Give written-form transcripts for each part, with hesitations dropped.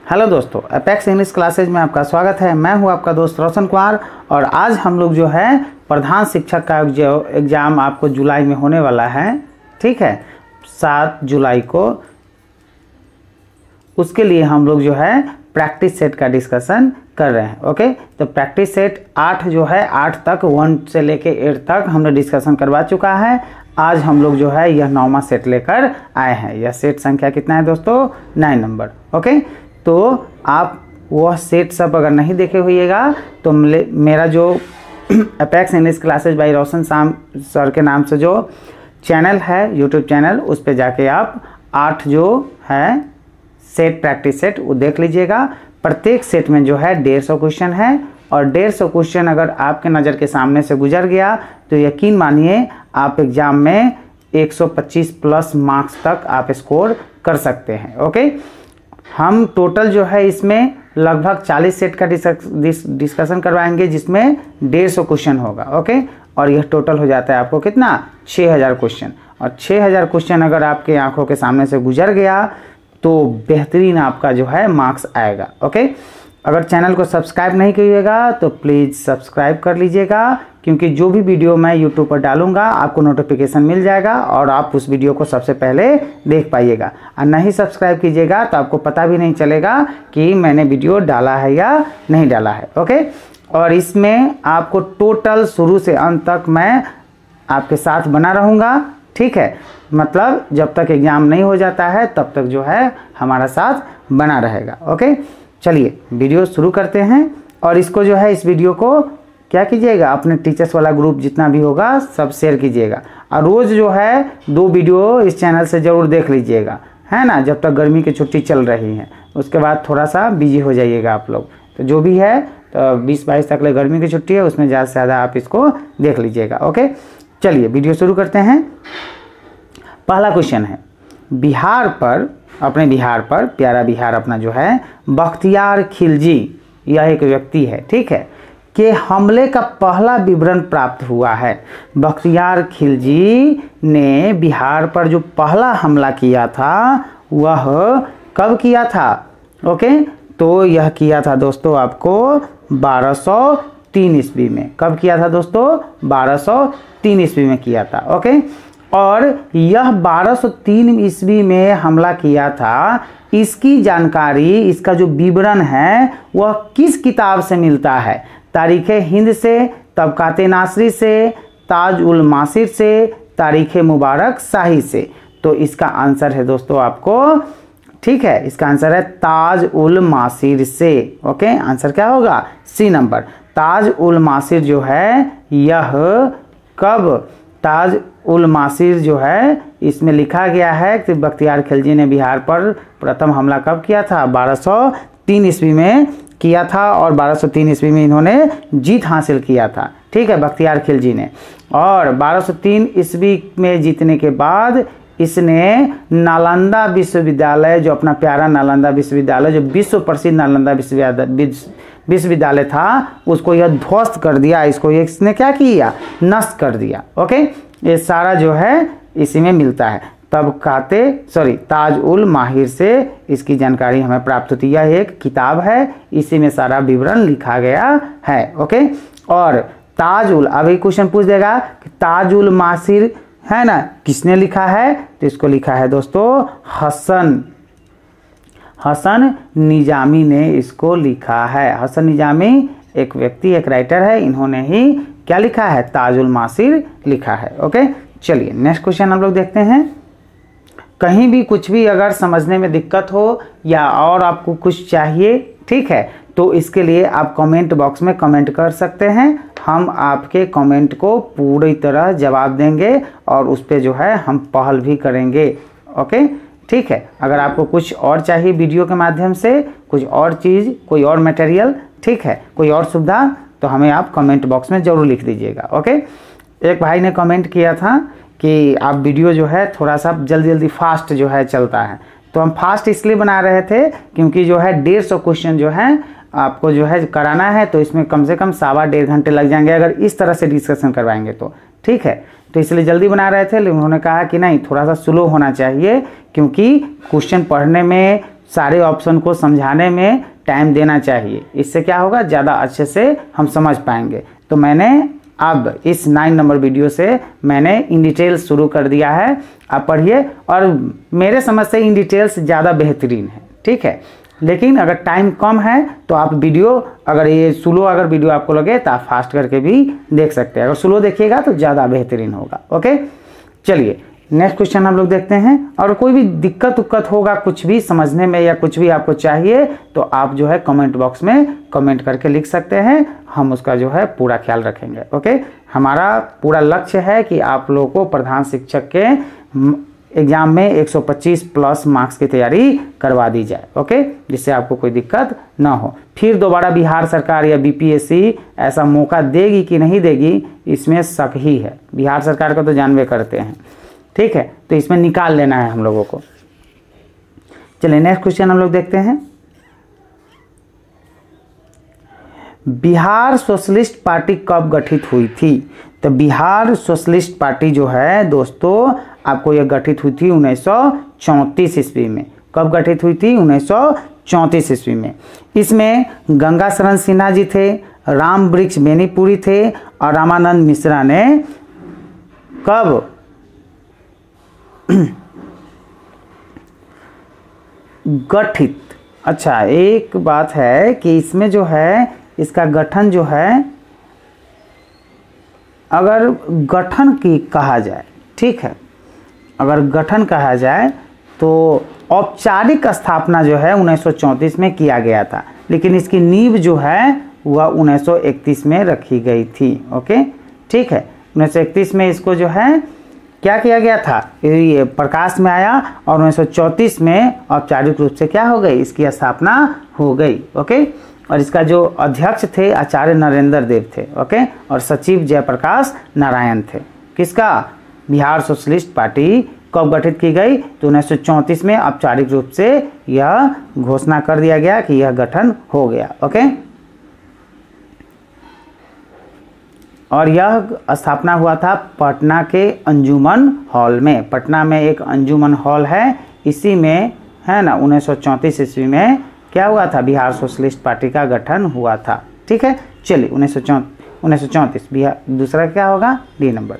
Hello दोस्तों, apex English classes में आपका स्वागत है। मैं हूं आपका दोस्त रोशन कुमार और आज हम लोग जो है प्रधान शिक्षक का जो एग्ज़ाम आपको जुलाई में होने वाला है, ठीक है, 7 जुलाई को। उसके लिए हम लोग जो है प्रैक्टिस सेट का डिस्कशन कर रहे हैं। ओके, तो प्रैक्टिस सेट 8 जो है 8 तक 1 से लेके 8 तक हमने डिस्कशन करवा चुका है। आज हम लोग जो है यह 9वां सेट लेकर आए हैं। यह सेट संख्या कितना है दोस्तों? 9 नंबर। ओके, तो आप वह सेट सब अगर नहीं देखे हुईएगा तो मेरा जो अपेक्स इंग्लिश क्लासेज बाय रोशन सर के नाम से जो चैनल है, यूट्यूब चैनल, उस पर जाके आप 8 जो है सेट प्रैक्टिस सेट वो देख लीजिएगा। प्रत्येक सेट में जो है 150 क्वेश्चन है और 150 क्वेश्चन अगर आपके नज़र के सामने से गुजर गया तो यकीन मानिए आप एग्ज़ाम में 125 प्लस मार्क्स तक आप स्कोर कर सकते हैं। ओके, हम टोटल जो है इसमें लगभग 40 सेट का डिस्कशन करवाएंगे जिसमें 150 क्वेश्चन होगा। ओके, और यह टोटल हो जाता है आपको कितना? 6000 क्वेश्चन। और 6000 क्वेश्चन अगर आपके आंखों के सामने से गुजर गया तो बेहतरीन आपका जो है मार्क्स आएगा। ओके, अगर चैनल को सब्सक्राइब नहीं कीजिएगा तो प्लीज़ सब्सक्राइब कर लीजिएगा, क्योंकि जो भी वीडियो मैं यूट्यूब पर डालूंगा आपको नोटिफिकेशन मिल जाएगा और आप उस वीडियो को सबसे पहले देख पाइएगा। और नहीं सब्सक्राइब कीजिएगा तो आपको पता भी नहीं चलेगा कि मैंने वीडियो डाला है या नहीं डाला है। ओके, और इसमें आपको टोटल शुरू से अंत तक मैं आपके साथ बना रहूँगा, ठीक है, मतलब जब तक एग्ज़ाम नहीं हो जाता है तब तक जो है हमारा साथ बना रहेगा। ओके, चलिए वीडियो शुरू करते हैं। और इसको जो है इस वीडियो को क्या कीजिएगा, अपने टीचर्स वाला ग्रुप जितना भी होगा सब शेयर कीजिएगा। और रोज़ जो है 2 वीडियो इस चैनल से ज़रूर देख लीजिएगा, है ना, जब तक गर्मी की छुट्टी चल रही है। उसके बाद थोड़ा सा बिजी हो जाइएगा आप लोग। तो जो भी है तो 20-22 तक ले गर्मी की छुट्टी है, उसमें ज़्यादा से ज़्यादा आप इसको देख लीजिएगा। ओके, चलिए वीडियो शुरू करते हैं। पहला क्वेश्चन है, बिहार पर, अपने बिहार पर, प्यारा बिहार अपना जो है, बख्तियार खिलजी, यह एक व्यक्ति है, ठीक है, के हमले का पहला विवरण प्राप्त हुआ है। बख्तियार खिलजी ने बिहार पर जो पहला हमला किया था वह कब किया था? ओके, तो यह किया था दोस्तों आपको 1203 ईस्वी में। कब किया था दोस्तों? 1203 ईस्वी में किया था। ओके, और यह 1203 ईस्वी में हमला किया था, इसकी जानकारी, इसका जो विवरण है वह किस किताब से मिलता है? तारीख़े हिंद से, तबकाते नासरी से, ताज उल मासिर से, तारीख़े मुबारक शाही से। तो इसका आंसर है दोस्तों आपको, ठीक है, इसका आंसर है ताज उल मासिर से। ओके, आंसर क्या होगा? C number. ताज उल मासिर जो है यह कब, ताज उल मासिर जो है इसमें लिखा गया है कि बख्तियार खिलजी ने बिहार पर प्रथम हमला कब किया था? 1203 ईस्वी में किया था और 1203 ईस्वी में इन्होंने जीत हासिल किया था, ठीक है, बख्तियार खिलजी ने। और 1203 ईस्वी में जीतने के बाद इसने नालंदा विश्वविद्यालय, जो अपना प्यारा नालंदा विश्वविद्यालय, जो विश्व प्रसिद्ध नालंदा विश्वविद्यालय था, उसको यह ध्वस्त कर दिया। इसको इसने क्या किया? नष्ट कर दिया। ओके, ये सारा जो है इसी में मिलता है। ताज उल माहिर से इसकी जानकारी हमें प्राप्त होती है। यह एक किताब है, इसी में सारा विवरण लिखा गया है। ओके, और ताज उल, अभी क्वेश्चन पूछ देगा कि ताज उल मासिर है ना, किसने लिखा है? तो इसको लिखा है दोस्तों हसन निजामी ने इसको लिखा है। हसन निजामी एक व्यक्ति, एक राइटर है, इन्होंने ही क्या लिखा है? ताज उल मासिर लिखा है। ओके, चलिए नेक्स्ट क्वेश्चन हम लोग देखते हैं। कहीं भी कुछ भी अगर समझने में दिक्कत हो या और आपको कुछ चाहिए, ठीक है, तो इसके लिए आप कमेंट बॉक्स में कमेंट कर सकते हैं। हम आपके कमेंट को पूरी तरह जवाब देंगे और उस पर जो है हम पहल भी करेंगे। ओके, ठीक है, अगर आपको कुछ और चाहिए वीडियो के माध्यम से, कुछ और चीज़, कोई और मटेरियल, ठीक है, कोई और सुविधा, तो हमें आप कमेंट बॉक्स में ज़रूर लिख दीजिएगा। ओके, एक भाई ने कमेंट किया था कि आप वीडियो जो है थोड़ा सा जल्दी फास्ट जो है चलता है, तो हम फास्ट इसलिए बना रहे थे क्योंकि जो है 150 क्वेश्चन जो है आपको जो है कराना है, तो इसमें कम से कम 1.25 घंटे लग जाएंगे अगर इस तरह से डिस्कशन करवाएंगे तो, ठीक है। तो इसलिए जल्दी बना रहे थे, लेकिन उन्होंने कहा कि नहीं, थोड़ा सा स्लो होना चाहिए, क्योंकि क्वेश्चन पढ़ने में सारे ऑप्शन को समझाने में टाइम देना चाहिए, इससे क्या होगा, ज़्यादा अच्छे से हम समझ पाएंगे। तो मैंने अब इस 9 नंबर वीडियो से मैंने इन डिटेल शुरू कर दिया है, आप पढ़िए। और मेरे समझ से इन डिटेल्स ज़्यादा बेहतरीन है, ठीक है। लेकिन अगर टाइम कम है तो आप वीडियो, अगर ये स्लो अगर वीडियो आपको लगे तो आप फास्ट करके भी देख सकते हैं। अगर स्लो देखिएगा तो ज़्यादा बेहतरीन होगा। ओके, चलिए नेक्स्ट क्वेश्चन हम लोग देखते हैं। और कोई भी दिक्कत उक्कत होगा कुछ भी समझने में या कुछ भी आपको चाहिए तो आप जो है कमेंट बॉक्स में कमेंट करके लिख सकते हैं, हम उसका जो है पूरा ख्याल रखेंगे। ओके, हमारा पूरा लक्ष्य है कि आप लोगों को प्रधान शिक्षक के एग्जाम में 125 प्लस मार्क्स की तैयारी करवा दी जाए। ओके, जिससे आपको कोई दिक्कत ना हो। फिर दोबारा बिहार सरकार या बीपीएससी ऐसा मौका देगी कि नहीं देगी, इसमें शक ही है। बिहार सरकार को तो जानवे करते हैं, ठीक है, तो इसमें निकाल लेना है हम लोगों को। चलिए नेक्स्ट क्वेश्चन हम लोग देखते हैं। बिहार सोशलिस्ट पार्टी कब गठित हुई थी? तो बिहार सोशलिस्ट पार्टी जो है दोस्तों आपको यह गठित हुई थी 1934 ईस्वी में। कब गठित हुई थी? 1934 ईस्वी में। इसमें गंगा शरण सिन्हा जी थे, राम वृक्ष बेनीपुरी थे और रामानंद मिश्रा ने कब गठित। अच्छा, एक बात है कि इसमें जो है इसका गठन जो है, अगर गठन की कहा जाए, ठीक है, अगर गठन कहा जाए तो औपचारिक स्थापना जो है 1934 में किया गया था, लेकिन इसकी नींव जो है वह 1931 में रखी गई थी। ओके, ठीक है, 1931 में इसको जो है क्या किया गया था, ये प्रकाश में आया और 1934 में औपचारिक रूप से क्या हो गई, इसकी स्थापना हो गई। ओके, और इसका जो अध्यक्ष थे आचार्य नरेंद्र देव थे। ओके, और सचिव जयप्रकाश नारायण थे। किसका? बिहार सोशलिस्ट पार्टी कब गठित की गई? तो 1934 में औपचारिक रूप से यह घोषणा कर दिया गया कि यह गठन हो गया। ओके, और यह स्थापना हुआ था पटना के अंजुमन हॉल में। पटना में एक अंजुमन हॉल है, इसी में है ना 1934 ईस्वी में क्या हुआ था, बिहार सोशलिस्ट पार्टी का गठन हुआ था। ठीक है, चलिए 1934 बिहार। दूसरा क्या होगा? D number.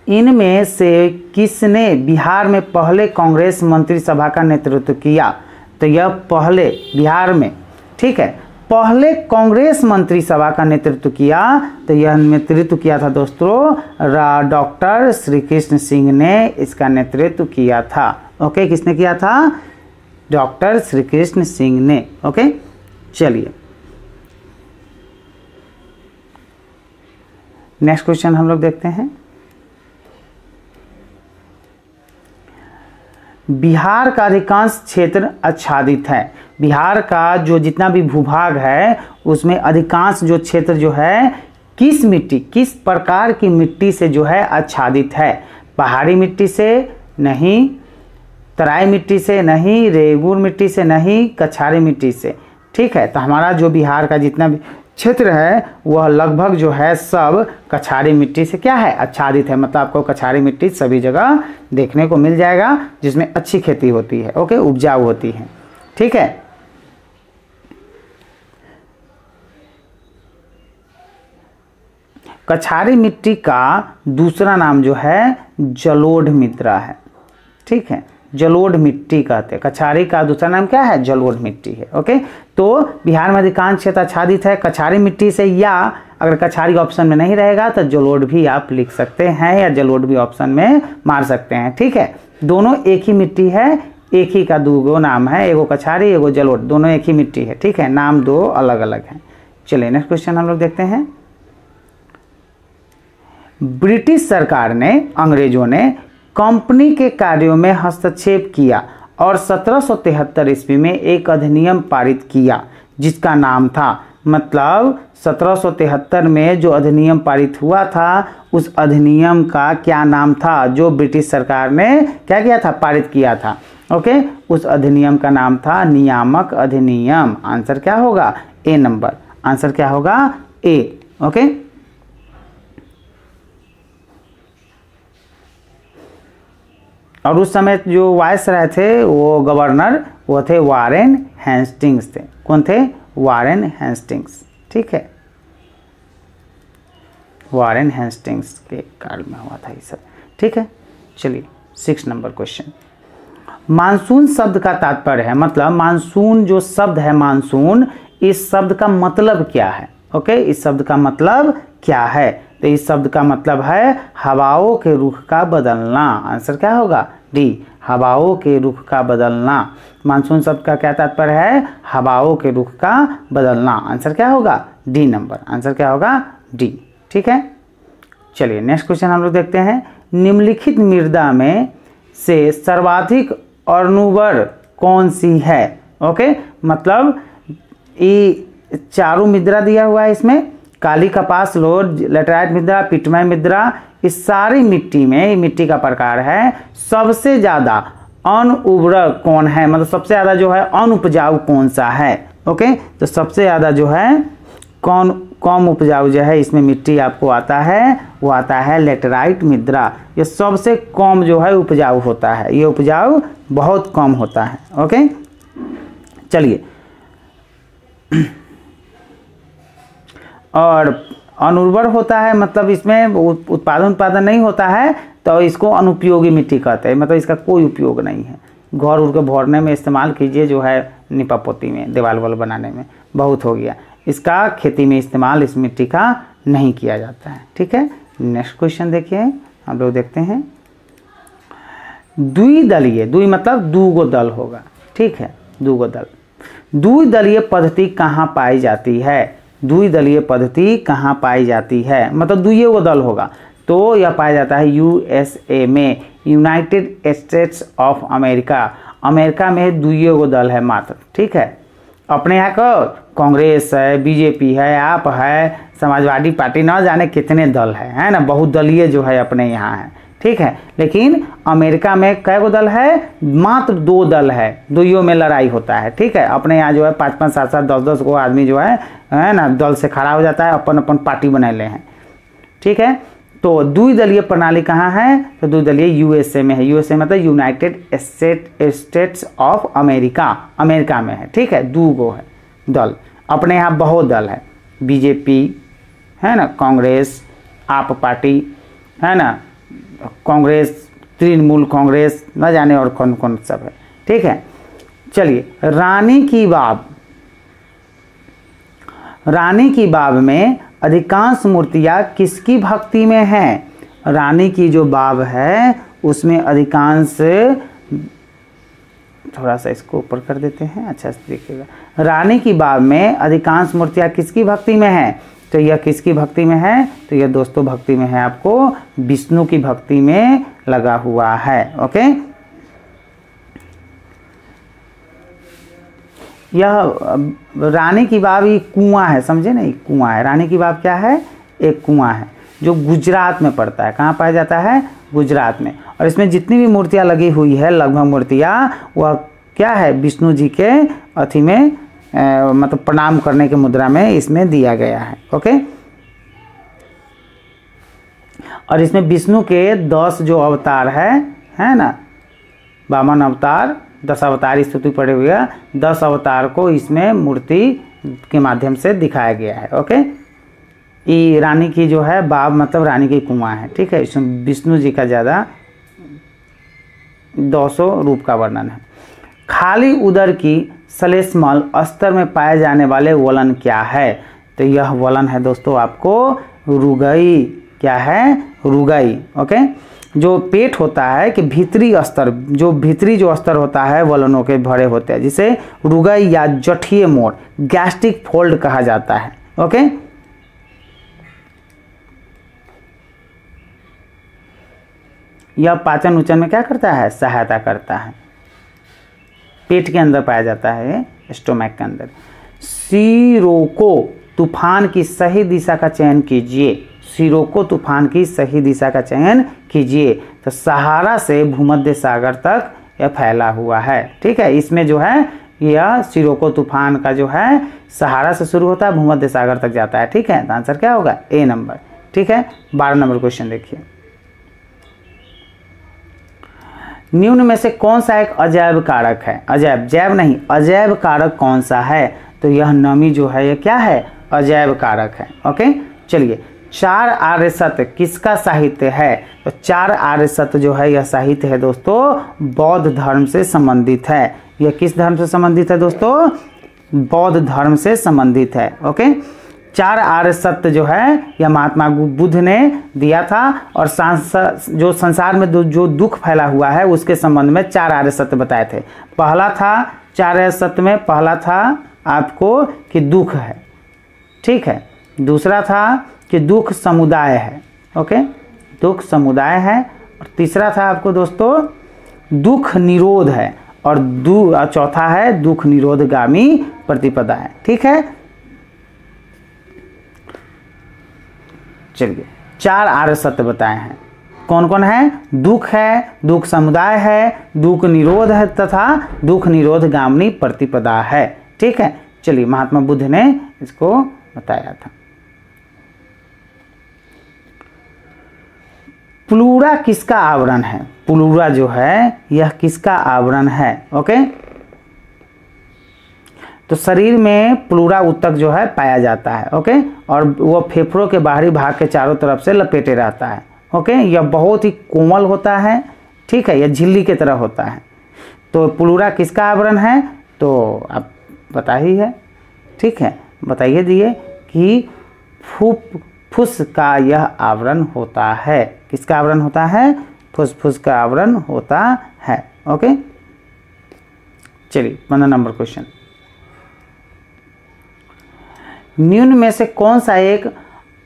इनमें से किसने बिहार में पहले कांग्रेस मंत्रिसभा का नेतृत्व किया? तो यह पहले बिहार में, ठीक है, पहले कांग्रेस मंत्रिसभा का नेतृत्व किया। तो यह नेतृत्व किया था दोस्तों डॉक्टर श्री कृष्ण सिंह ने इसका नेतृत्व किया था। ओके, किसने किया था? डॉक्टर श्री कृष्ण सिंह ने। ओके, चलिए नेक्स्ट क्वेश्चन हम लोग देखते हैं। बिहार का अधिकांश क्षेत्र आच्छादित है। बिहार का जो जितना भी भूभाग है उसमें अधिकांश जो क्षेत्र जो है किस मिट्टी, किस प्रकार की मिट्टी से जो है आच्छादित है? पहाड़ी मिट्टी से नहीं, तराई मिट्टी से नहीं, रेगुर मिट्टी से नहीं, कछारी मिट्टी से। ठीक है, तो हमारा जो बिहार का जितना भी क्षेत्र है वह लगभग जो है सब कछारी मिट्टी से क्या है, आच्छादित है। मतलब आपको कछारी मिट्टी सभी जगह देखने को मिल जाएगा जिसमें अच्छी खेती होती है। ओके, उपजाऊ होती है। ठीक है, कछारी मिट्टी का दूसरा नाम जो है जलोढ़ मृदा है। ठीक है, जलोढ़ मिट्टी कहते हैं। कछारी का दूसरा नाम क्या है? जलोढ़ मिट्टी है। ओके, तो बिहार में अधिकांश क्षेत्र आच्छादित है कछारी मिट्टी से, या अगर कछारी ऑप्शन में नहीं रहेगा तो जलोढ़ भी आप लिख सकते हैं या जलोढ़ भी ऑप्शन में मार सकते हैं। ठीक है, दोनों एक ही मिट्टी है, एक ही का दो नाम है, एगो कछारी एगो जलोढ़, दोनों एक ही मिट्टी है। ठीक है, नाम दो अलग अलग हैं। चलिए नेक्स्ट क्वेश्चन हम लोग देखते हैं। ब्रिटिश सरकार ने, अंग्रेजों ने कंपनी के कार्यों में हस्तक्षेप किया और 1773 ईस्वी में एक अधिनियम पारित किया जिसका नाम था, मतलब 1773 में जो अधिनियम पारित हुआ था उस अधिनियम का क्या नाम था जो ब्रिटिश सरकार ने क्या किया था, पारित किया था। ओके, उस अधिनियम का नाम था नियामक अधिनियम। आंसर क्या होगा? ए नंबर। आंसर क्या होगा? ए। ओके, और उस समय जो वायसराय थे वो गवर्नर वो थे वारेन हेस्टिंग्स थे। कौन थे? Warren Hastings. ठीक है, वारेन हेस्टिंग्स के काल में हुआ था ये सब। ठीक है, चलिए 6 नंबर क्वेश्चन। मानसून शब्द का तात्पर्य है, मतलब मानसून जो शब्द है मानसून, इस शब्द का मतलब क्या है? ओके, इस शब्द का मतलब क्या है? तो इस शब्द का मतलब है हवाओं के रुख का बदलना। आंसर क्या होगा? डी, हवाओं के रुख का बदलना। मानसून शब्द का क्या तात्पर्य है? हवाओं के रुख का बदलना। आंसर क्या होगा? D number. आंसर क्या होगा? डी। ठीक है, चलिए नेक्स्ट क्वेश्चन हम लोग देखते हैं। निम्नलिखित मृदा में से सर्वाधिक अर्नुबर कौन सी है? ओके, मतलब ये चारों मृदा दिया हुआ है इसमें, काली कपास, लोर, लेटराइट मृदा, पिटमय मृदा। इस सारी मिट्टी में, मिट्टी का प्रकार है, सबसे ज्यादा अनउर्वरक कौन है? मतलब सबसे ज्यादा जो है अनउपजाऊ कौन सा है? ओके, तो सबसे ज्यादा जो है कम उपजाऊ जो है इसमें मिट्टी आपको आता है, वो आता है लेटराइट मृदा। ये सबसे कम जो है उपजाऊ होता है, ये उपजाऊ बहुत कम होता है। ओके, चलिए और अनुर्वर होता है, मतलब इसमें उत्पादन नहीं होता है, तो इसको अनुपयोगी मिट्टी कहते हैं, मतलब इसका कोई उपयोग नहीं है। घर उर के भरने में इस्तेमाल कीजिए, जो है निपा पोती में, दीवार वाल बनाने में, बहुत हो गया। इसका खेती में इस्तेमाल इस मिट्टी का नहीं किया जाता है। ठीक है, नेक्स्ट क्वेश्चन देखिए, हम लोग देखते हैं। द्विदलीय, द्वि मतलब दूगो दल होगा। ठीक है, दूगो दल। द्विदलीय पद्धति कहाँ पाई जाती है? द्विदलीय पद्धति कहाँ पाई जाती है? मतलब दुइये गो दल होगा, तो यह पाया जाता है यूएसए में, United states of America. America में दुइये गो दल है मात्र। ठीक है, अपने यहाँ का कांग्रेस है, बीजेपी है, आप है, समाजवादी पार्टी, ना जाने कितने दल है ना, बहुदलीय जो है अपने यहाँ है। ठीक है, लेकिन अमेरिका में कै गो दल है? मात्र 2 दल है, दुइयों में लड़ाई होता है। ठीक है, अपने यहाँ जो है 5-5, 7-7, 10-10 गो आदमी जो है ना दल से खड़ा हो जाता है, अपन अपन पार्टी बना ले हैं। ठीक है, तो द्विदलीय प्रणाली कहाँ है? तो द्विदलीय यूएसए में है। यूएसए मतलब United states of America, America में है। ठीक है, 2 गो है दल। अपने यहाँ बहुत दल है, बीजेपी है ना, कांग्रेस, आप पार्टी है ना, कांग्रेस, तृणमूल कांग्रेस, न जाने और कौन कौन सब है। ठीक है, चलिए रानी की बाव। रानी की बाव में अधिकांश मूर्तियां किसकी भक्ति में हैं? रानी की जो बाव है उसमें अधिकांश, थोड़ा सा इसको ऊपर कर देते हैं, अच्छा से देखिएगा। रानी की बाव में अधिकांश मूर्तियां किसकी भक्ति में है? तो यह किसकी भक्ति में है? तो यह दोस्तों भक्ति में है, आपको विष्णु की भक्ति में लगा हुआ है। ओके, यह रानी की बाव ये कुआं है, समझे ना, ये कुआं है। रानी की बाव क्या है? एक कुआं है जो गुजरात में पड़ता है। कहाँ पाया जाता है? गुजरात में। और इसमें जितनी भी मूर्तियां लगी हुई है, लगभग मूर्तियां, वह क्या है? विष्णु जी के अथी में मतलब प्रणाम करने के मुद्रा में इसमें दिया गया है। ओके, और इसमें विष्णु के 10 जो अवतार है ना, वामन अवतार, 10 अवतार स्तुति पड़े हुए हैं, 10 अवतार को इसमें मूर्ति के माध्यम से दिखाया गया है। ओके, ये रानी की जो है बाव मतलब रानी की कुआं है। ठीक है, इसमें विष्णु जी का ज़्यादा 200 रूप का वर्णन है। खाली उदर की श्लेष्मल स्तर में पाए जाने वाले वलन क्या है? तो यह वलन है दोस्तों आपको रुगई। क्या है? रुगई। ओके, जो पेट होता है कि भीतरी स्तर, जो भीतरी जो स्तर होता है वलनों के भरे होते हैं, जिसे रुगई या जठीय मोड़, गैस्ट्रिक फोल्ड कहा जाता है। ओके, यह पाचन उचन में क्या करता है? सहायता करता है। पेट के अंदर पाया जाता है, स्टोमक के अंदर। सिरोको तूफान की सही दिशा का चयन कीजिए। सिरोको तूफान की सही दिशा का चयन कीजिए। तो सहारा से भूमध्य सागर तक यह फैला हुआ है। ठीक है, इसमें जो है यह सिरोको तूफान का जो है सहारा से शुरू होता है, भूमध्य सागर तक जाता है। ठीक है, तो आंसर क्या होगा? ए नंबर। ठीक है, 12 नंबर क्वेश्चन देखिए। निम्न में से कौन सा एक अजैव कारक है? अजैव, जैव नहीं, अजैव कारक कौन सा है? तो यह नमी जो है ये क्या है? अजैव कारक है। ओके, चलिए, 4 आर्य सत्य किसका साहित्य है? तो 4 आर्य सत्य जो है यह साहित्य है दोस्तों बौद्ध धर्म से संबंधित है। यह किस धर्म से संबंधित है दोस्तों? बौद्ध धर्म से संबंधित है। ओके, 4 आर्य सत्य जो है यह महात्मा बुद्ध ने दिया था और जो संसार में जो दुख फैला हुआ है उसके संबंध में 4 आर्य सत्य बताए थे। पहला था 4 आर्य सत्य में, पहला था आपको कि दुख है, ठीक है। दूसरा था कि दुख समुदाय है, ओके, दुख समुदाय है। और तीसरा था आपको दोस्तों दुख निरोध है, और चौथा है दुख निरोधगामी प्रतिपदा है, ठीक है। चलिए, 4 आर्य सत्य बताए हैं। कौन कौन है? दुख है, दुख समुदाय है, दुख निरोध है तथा दुख निरोधगामी प्रतिपदा है, ठीक है। चलिए, महात्मा बुद्ध ने इसको बताया था। प्लूरा किसका आवरण है? प्लूरा जो है यह किसका आवरण है? ओके, तो शरीर में प्लूरा उत्तक जो है पाया जाता है। ओके, और वह फेफड़ों के बाहरी भाग के चारों तरफ से लपेटे रहता है। ओके, यह बहुत ही कोमल होता है, ठीक है, यह झिल्ली की तरह होता है। तो प्लूरा किसका आवरण है? तो आप बता ही है, ठीक है, बताइए दिए कि फुफ्फुस का यह आवरण होता है। किसका आवरण होता है? फुफ्फुस का आवरण होता है। ओके, चलिए 15 नंबर क्वेश्चन। निम्न में से कौन सा एक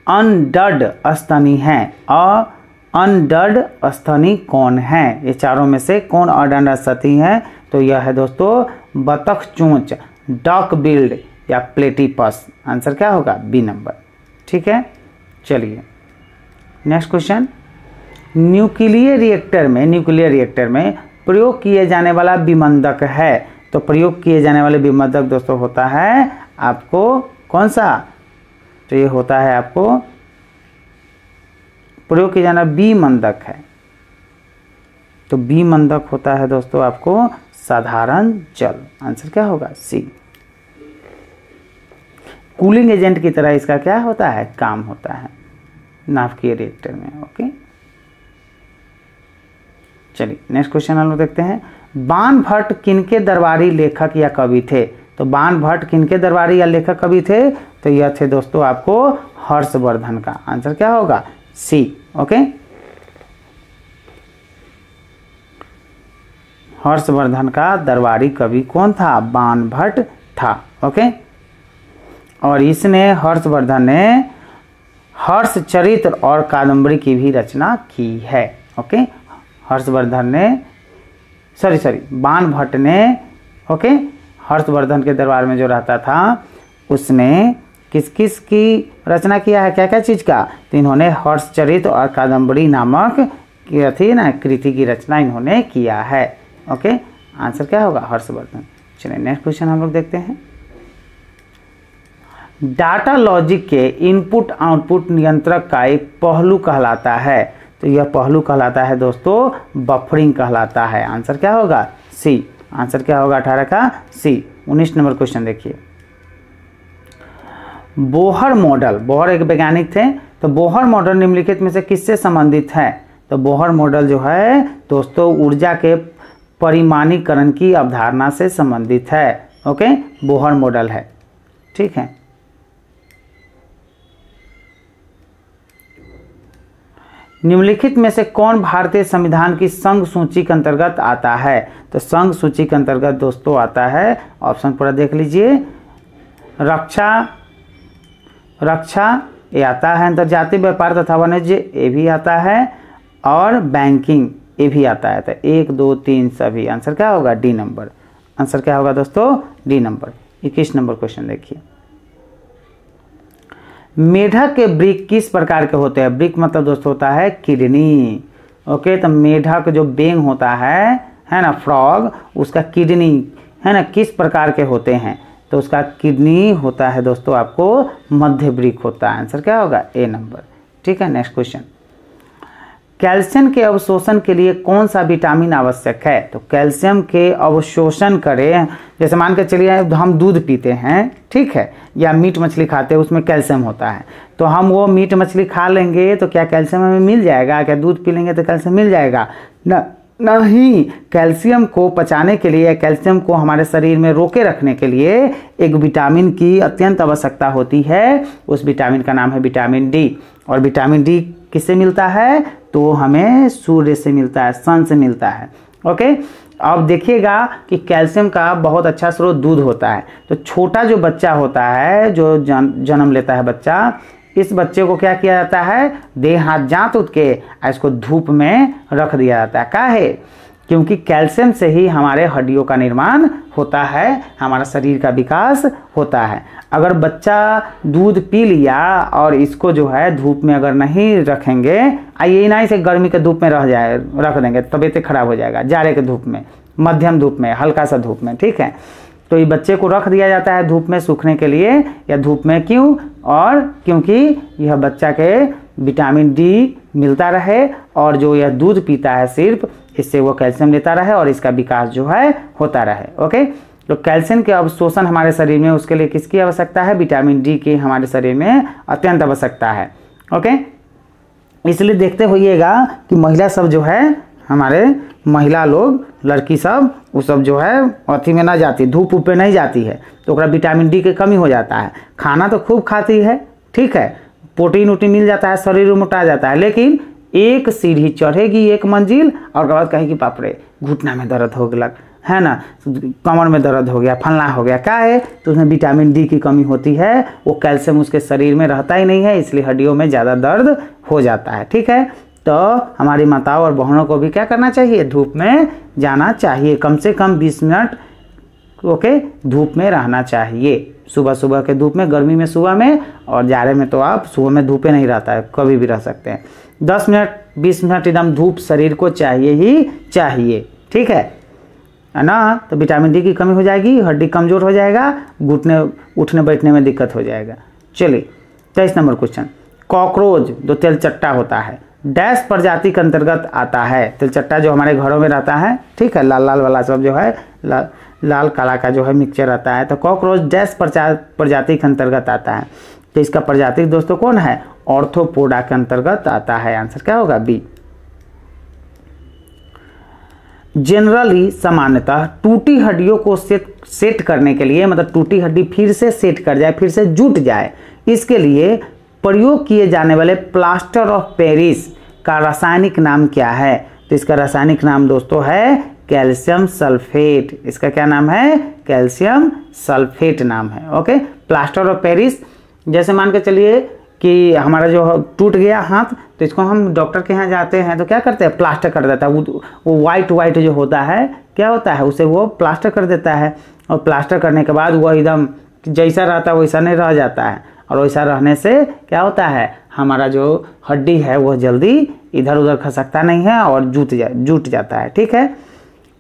अनडड स्तनी है? अनडड स्तनी कौन है? ये चारों में से कौन अनडड स्तनी है? तो यह है दोस्तों बतख चोंच, डक बिल्ड या प्लेटिपस। आंसर क्या होगा? बी नंबर, ठीक है। चलिए नेक्स्ट क्वेश्चन। न्यूक्लियर रिएक्टर में प्रयोग किए जाने वाला विमंदक है। तो प्रयोग किए जाने वाले विमंदक दोस्तों होता है आपको कौन सा? तो ये होता है आपको प्रयोग किया जाना विमंदक है। तो विमंदक होता है दोस्तों आपको साधारण जल। आंसर क्या होगा? सी। कूलिंग एजेंट की तरह इसका क्या होता है? काम होता है नाभिकीय रिएक्टर में। ओके, चलिए नेक्स्ट क्वेश्चन हम लोग देखते हैं। बाणभट्ट किनके दरबारी लेखक या कवि थे? तो बाणभट्ट किनके दरबारी या लेखक कवि थे? तो यह थे दोस्तों आपको हर्षवर्धन का। आंसर क्या होगा? सी। ओके, हर्षवर्धन का दरबारी कवि कौन था? बाणभट्ट था। ओके, और इसने हर्षवर्धन ने हर्षचरित्र और कादंबरी की भी रचना की है। ओके, हर्षवर्धन ने बाणभट्ट ने ओके हर्षवर्धन के दरबार में जो रहता था उसने किस किस की रचना किया है? क्या क्या चीज़ का? तो इन्होंने हर्षचरित्र और कादंबरी नामक थी ना कृति की रचना इन्होंने किया है। ओके, आंसर क्या होगा? हर्षवर्धन। चलिए नेक्स्ट क्वेश्चन हम लोग देखते हैं। डाटा लॉजिक के इनपुट आउटपुट नियंत्रक का एक पहलू कहलाता है। तो यह पहलू कहलाता है दोस्तों बफरिंग कहलाता है। आंसर क्या होगा? सी। आंसर क्या होगा 18 का? सी। 19 नंबर क्वेश्चन देखिए। बोहर मॉडल, बोहर एक वैज्ञानिक थे, तो बोहर मॉडल निम्नलिखित में से किससे संबंधित है? तो बोहर मॉडल जो है दोस्तों ऊर्जा के परिमाणीकरण की अवधारणा से संबंधित है। ओके, बोहर मॉडल है, ठीक है। निम्नलिखित में से कौन भारतीय संविधान की संघ सूची के अंतर्गत आता है? तो संघ सूची के अंतर्गत दोस्तों आता है, ऑप्शन पूरा देख लीजिए, रक्षा ये आता है, अंतर्जातीय व्यापार तथा वाणिज्य ये भी आता है, और बैंकिंग ये भी आता है। तो 1 2 3 सभी। आंसर क्या होगा? D number. आंसर क्या होगा दोस्तों? D number. 21 नंबर क्वेश्चन देखिए। मेढक के वृक्क किस प्रकार के होते हैं? वृक्क मतलब दोस्तों होता है किडनी। ओके, तो मेढक जो बेंग होता है ना, फ्रॉग, उसका किडनी है ना किस प्रकार के होते हैं? तो उसका किडनी होता है दोस्तों आपको मध्य वृक्क होता है। आंसर क्या होगा? ए नंबर, ठीक है। Next question. कैल्शियम के अवशोषण के लिए कौन सा विटामिन आवश्यक है? तो कैल्शियम के अवशोषण करें, जैसे मान के चलिए हम दूध पीते हैं, ठीक है, या मीट मछली खाते हैं, उसमें कैल्शियम होता है, तो हम वो मीट मछली खा लेंगे तो क्या कैल्शियम हमें मिल जाएगा? क्या दूध पी लेंगे तो कैल्शियम मिल जाएगा? नहीं, कैल्शियम को पचाने के लिए, कैल्शियम को हमारे शरीर में रोके रखने के लिए एक विटामिन की अत्यंत आवश्यकता होती है। उस विटामिन का नाम है विटामिन डी। और विटामिन डी किससे मिलता है? तो हमें सूर्य से मिलता है, सन से मिलता है। ओके, अब देखिएगा कि कैल्शियम का बहुत अच्छा स्रोत दूध होता है। तो छोटा जो बच्चा होता है, जो जन्म लेता है बच्चा, इस बच्चे को क्या किया जाता है? देह हाथ जांत उठ के इसको धूप में रख दिया जाता है। काहे? क्योंकि कैल्शियम से ही हमारे हड्डियों का निर्माण होता है, हमारा शरीर का विकास होता है। अगर बच्चा दूध पी लिया और इसको जो है धूप में अगर नहीं रखेंगे, ये ना इसे गर्मी के धूप में रख देंगे, तबीयत खराब हो जाएगा। जाड़े के धूप में, मध्यम धूप में, हल्का सा धूप में, ठीक है। तो ये बच्चे को रख दिया जाता है धूप में सूखने के लिए, या धूप में क्यों? और क्योंकि यह बच्चा के विटामिन डी मिलता रहे, और जो यह दूध पीता है सिर्फ, इससे वो कैल्शियम लेता रहे और इसका विकास जो है होता रहे। ओके, तो कैल्शियम के अवशोषण हमारे शरीर में, उसके लिए किसकी आवश्यकता है? विटामिन डी की हमारे शरीर में अत्यंत आवश्यकता है। ओके, इसलिए देखते होइएगा कि महिला सब जो है, हमारे महिला लोग, लड़की सब, वो सब जो है अथी में ना जाती, धूप ऊप पे नहीं जाती है, तो ओकरा विटामिन डी की कमी हो जाता है। खाना तो खूब खाती है, ठीक है, प्रोटीन उटीन मिल जाता है, शरीर मोटा जाता है, लेकिन एक सीढ़ी चढ़ेगी, एक मंजिल, और उसके बाद कहेगी बाप रे घुटना में दर्द हो गया, है ना, कमर में दर्द हो गया, फलना हो गया। क्या है? तो उसमें विटामिन डी की कमी होती है, वो कैल्शियम उसके शरीर में रहता ही नहीं है, इसलिए हड्डियों में ज़्यादा दर्द हो जाता है। ठीक है, तो हमारी माताओं और बहनों को भी क्या करना चाहिए? धूप में जाना चाहिए, कम से कम 20 मिनट ओके धूप में रहना चाहिए। सुबह सुबह के धूप में, गर्मी में सुबह में, और जाड़े में तो आप सुबह में धूप नहीं रहता है, कभी भी रह सकते हैं। 10 मिनट 20 मिनट एकदम धूप शरीर को चाहिए ही चाहिए। ठीक है ना, तो विटामिन डी की कमी हो जाएगी, हड्डी कमज़ोर हो जाएगा, घुटने उठने बैठने में दिक्कत हो जाएगा। चलिए 23 नंबर क्वेश्चन, कॉकरोच जो तेलचट्टा होता है डैश प्रजाति के अंतर्गत आता है। तेलचट्टा जो हमारे घरों में रहता है, ठीक है, लाल लाल वाला सब जो है, लाल काला का जो है मिक्सचर आता है, तो कॉकरोच डैश प्रजाति के अंतर्गत आता है। तो इसका प्रजाति दोस्तों कौन है? ऑर्थोपोडा के अंतर्गत आता है। आंसर क्या होगा? बी। जनरली सामान्यतः टूटी हड्डियों को सेट करने के लिए, मतलब टूटी हड्डी फिर से सेट कर जाए, फिर से जुट जाए, इसके लिए प्रयोग किए जाने वाले प्लास्टर ऑफ पेरिस का रासायनिक नाम क्या है? तो इसका रासायनिक नाम दोस्तों है कैल्शियम सल्फेट। इसका क्या नाम है? कैल्शियम सल्फेट नाम है। ओके, प्लास्टर ऑफ पेरिस, जैसे मान के चलिए कि हमारा जो टूट गया हाथ, तो इसको हम डॉक्टर के यहाँ जाते हैं तो क्या करते हैं? प्लास्टर कर देता है। वो वाइट जो होता है, क्या होता है, उसे वो प्लास्टर कर देता है, और प्लास्टर करने के बाद वो एकदम जैसा रहता है वैसा नहीं रह जाता है, और वैसा रहने से क्या होता है, हमारा जो हड्डी है वो जल्दी इधर उधर खसकता नहीं है और जुट जाता है। ठीक है,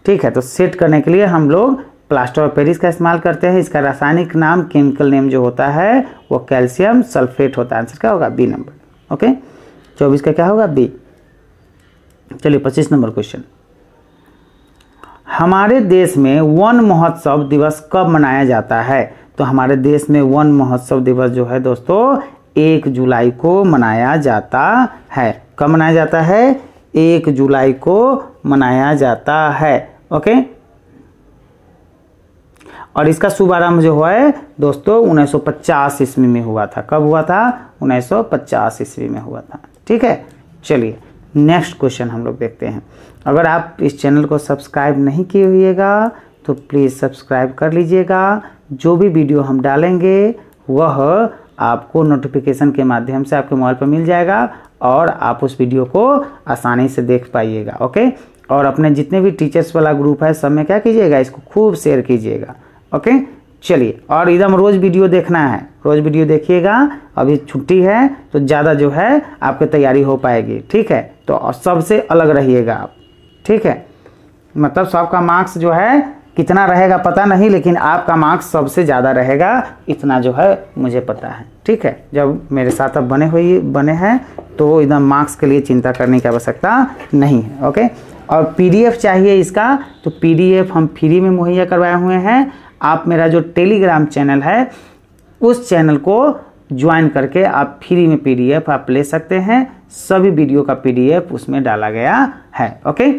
ठीक है, तो सेट करने के लिए हम लोग प्लास्टर ऑफ पेरिस का इस्तेमाल करते हैं। इसका रासायनिक नाम, केमिकल नेम जो होता है वो कैल्शियम सल्फेट होता है। आंसर क्या होगा? B number. ओके, 24 का क्या होगा? बी। चलिए 25 नंबर क्वेश्चन, हमारे देश में वन महोत्सव दिवस कब मनाया जाता है? तो हमारे देश में वन महोत्सव दिवस जो है दोस्तों 1 जुलाई को मनाया जाता है। कब मनाया जाता है? 1 जुलाई को मनाया जाता है। ओके, और इसका शुभारंभ जो है दोस्तों 1950 ईस्वी में हुआ था। कब हुआ था? 1950 ईस्वी में हुआ था। ठीक है, चलिए नेक्स्ट क्वेश्चन हम लोग देखते हैं। अगर आप इस चैनल को सब्सक्राइब नहीं किए हुएगा तो प्लीज़ सब्सक्राइब कर लीजिएगा। जो भी वीडियो हम डालेंगे वह आपको नोटिफिकेशन के माध्यम से आपके मोबाइल पर मिल जाएगा, और आप उस वीडियो को आसानी से देख पाइएगा। ओके, और अपने जितने भी टीचर्स वाला ग्रुप है सब में क्या कीजिएगा? इसको खूब शेयर कीजिएगा। ओके, चलिए, और एकदम रोज़ वीडियो देखना है, रोज़ वीडियो देखिएगा। अभी छुट्टी है तो ज़्यादा जो है आपकी तैयारी हो पाएगी। ठीक है, तो सबसे अलग रहिएगा आप। ठीक है, मतलब सबका मार्क्स जो है कितना रहेगा पता नहीं, लेकिन आपका मार्क्स सबसे ज़्यादा रहेगा, इतना जो है मुझे पता है। ठीक है, जब मेरे साथ अब बने हैं तो एकदम मार्क्स के लिए चिंता करने की आवश्यकता नहीं है। ओके, और पीडीएफ चाहिए इसका, तो पीडीएफ हम फ्री में मुहैया करवाए हुए हैं। आप मेरा जो टेलीग्राम चैनल है उस चैनल को ज्वाइन करके आप फ्री में पीडीएफ आप ले सकते हैं। सभी वीडियो का पीडीएफ उसमें डाला गया है। ओके,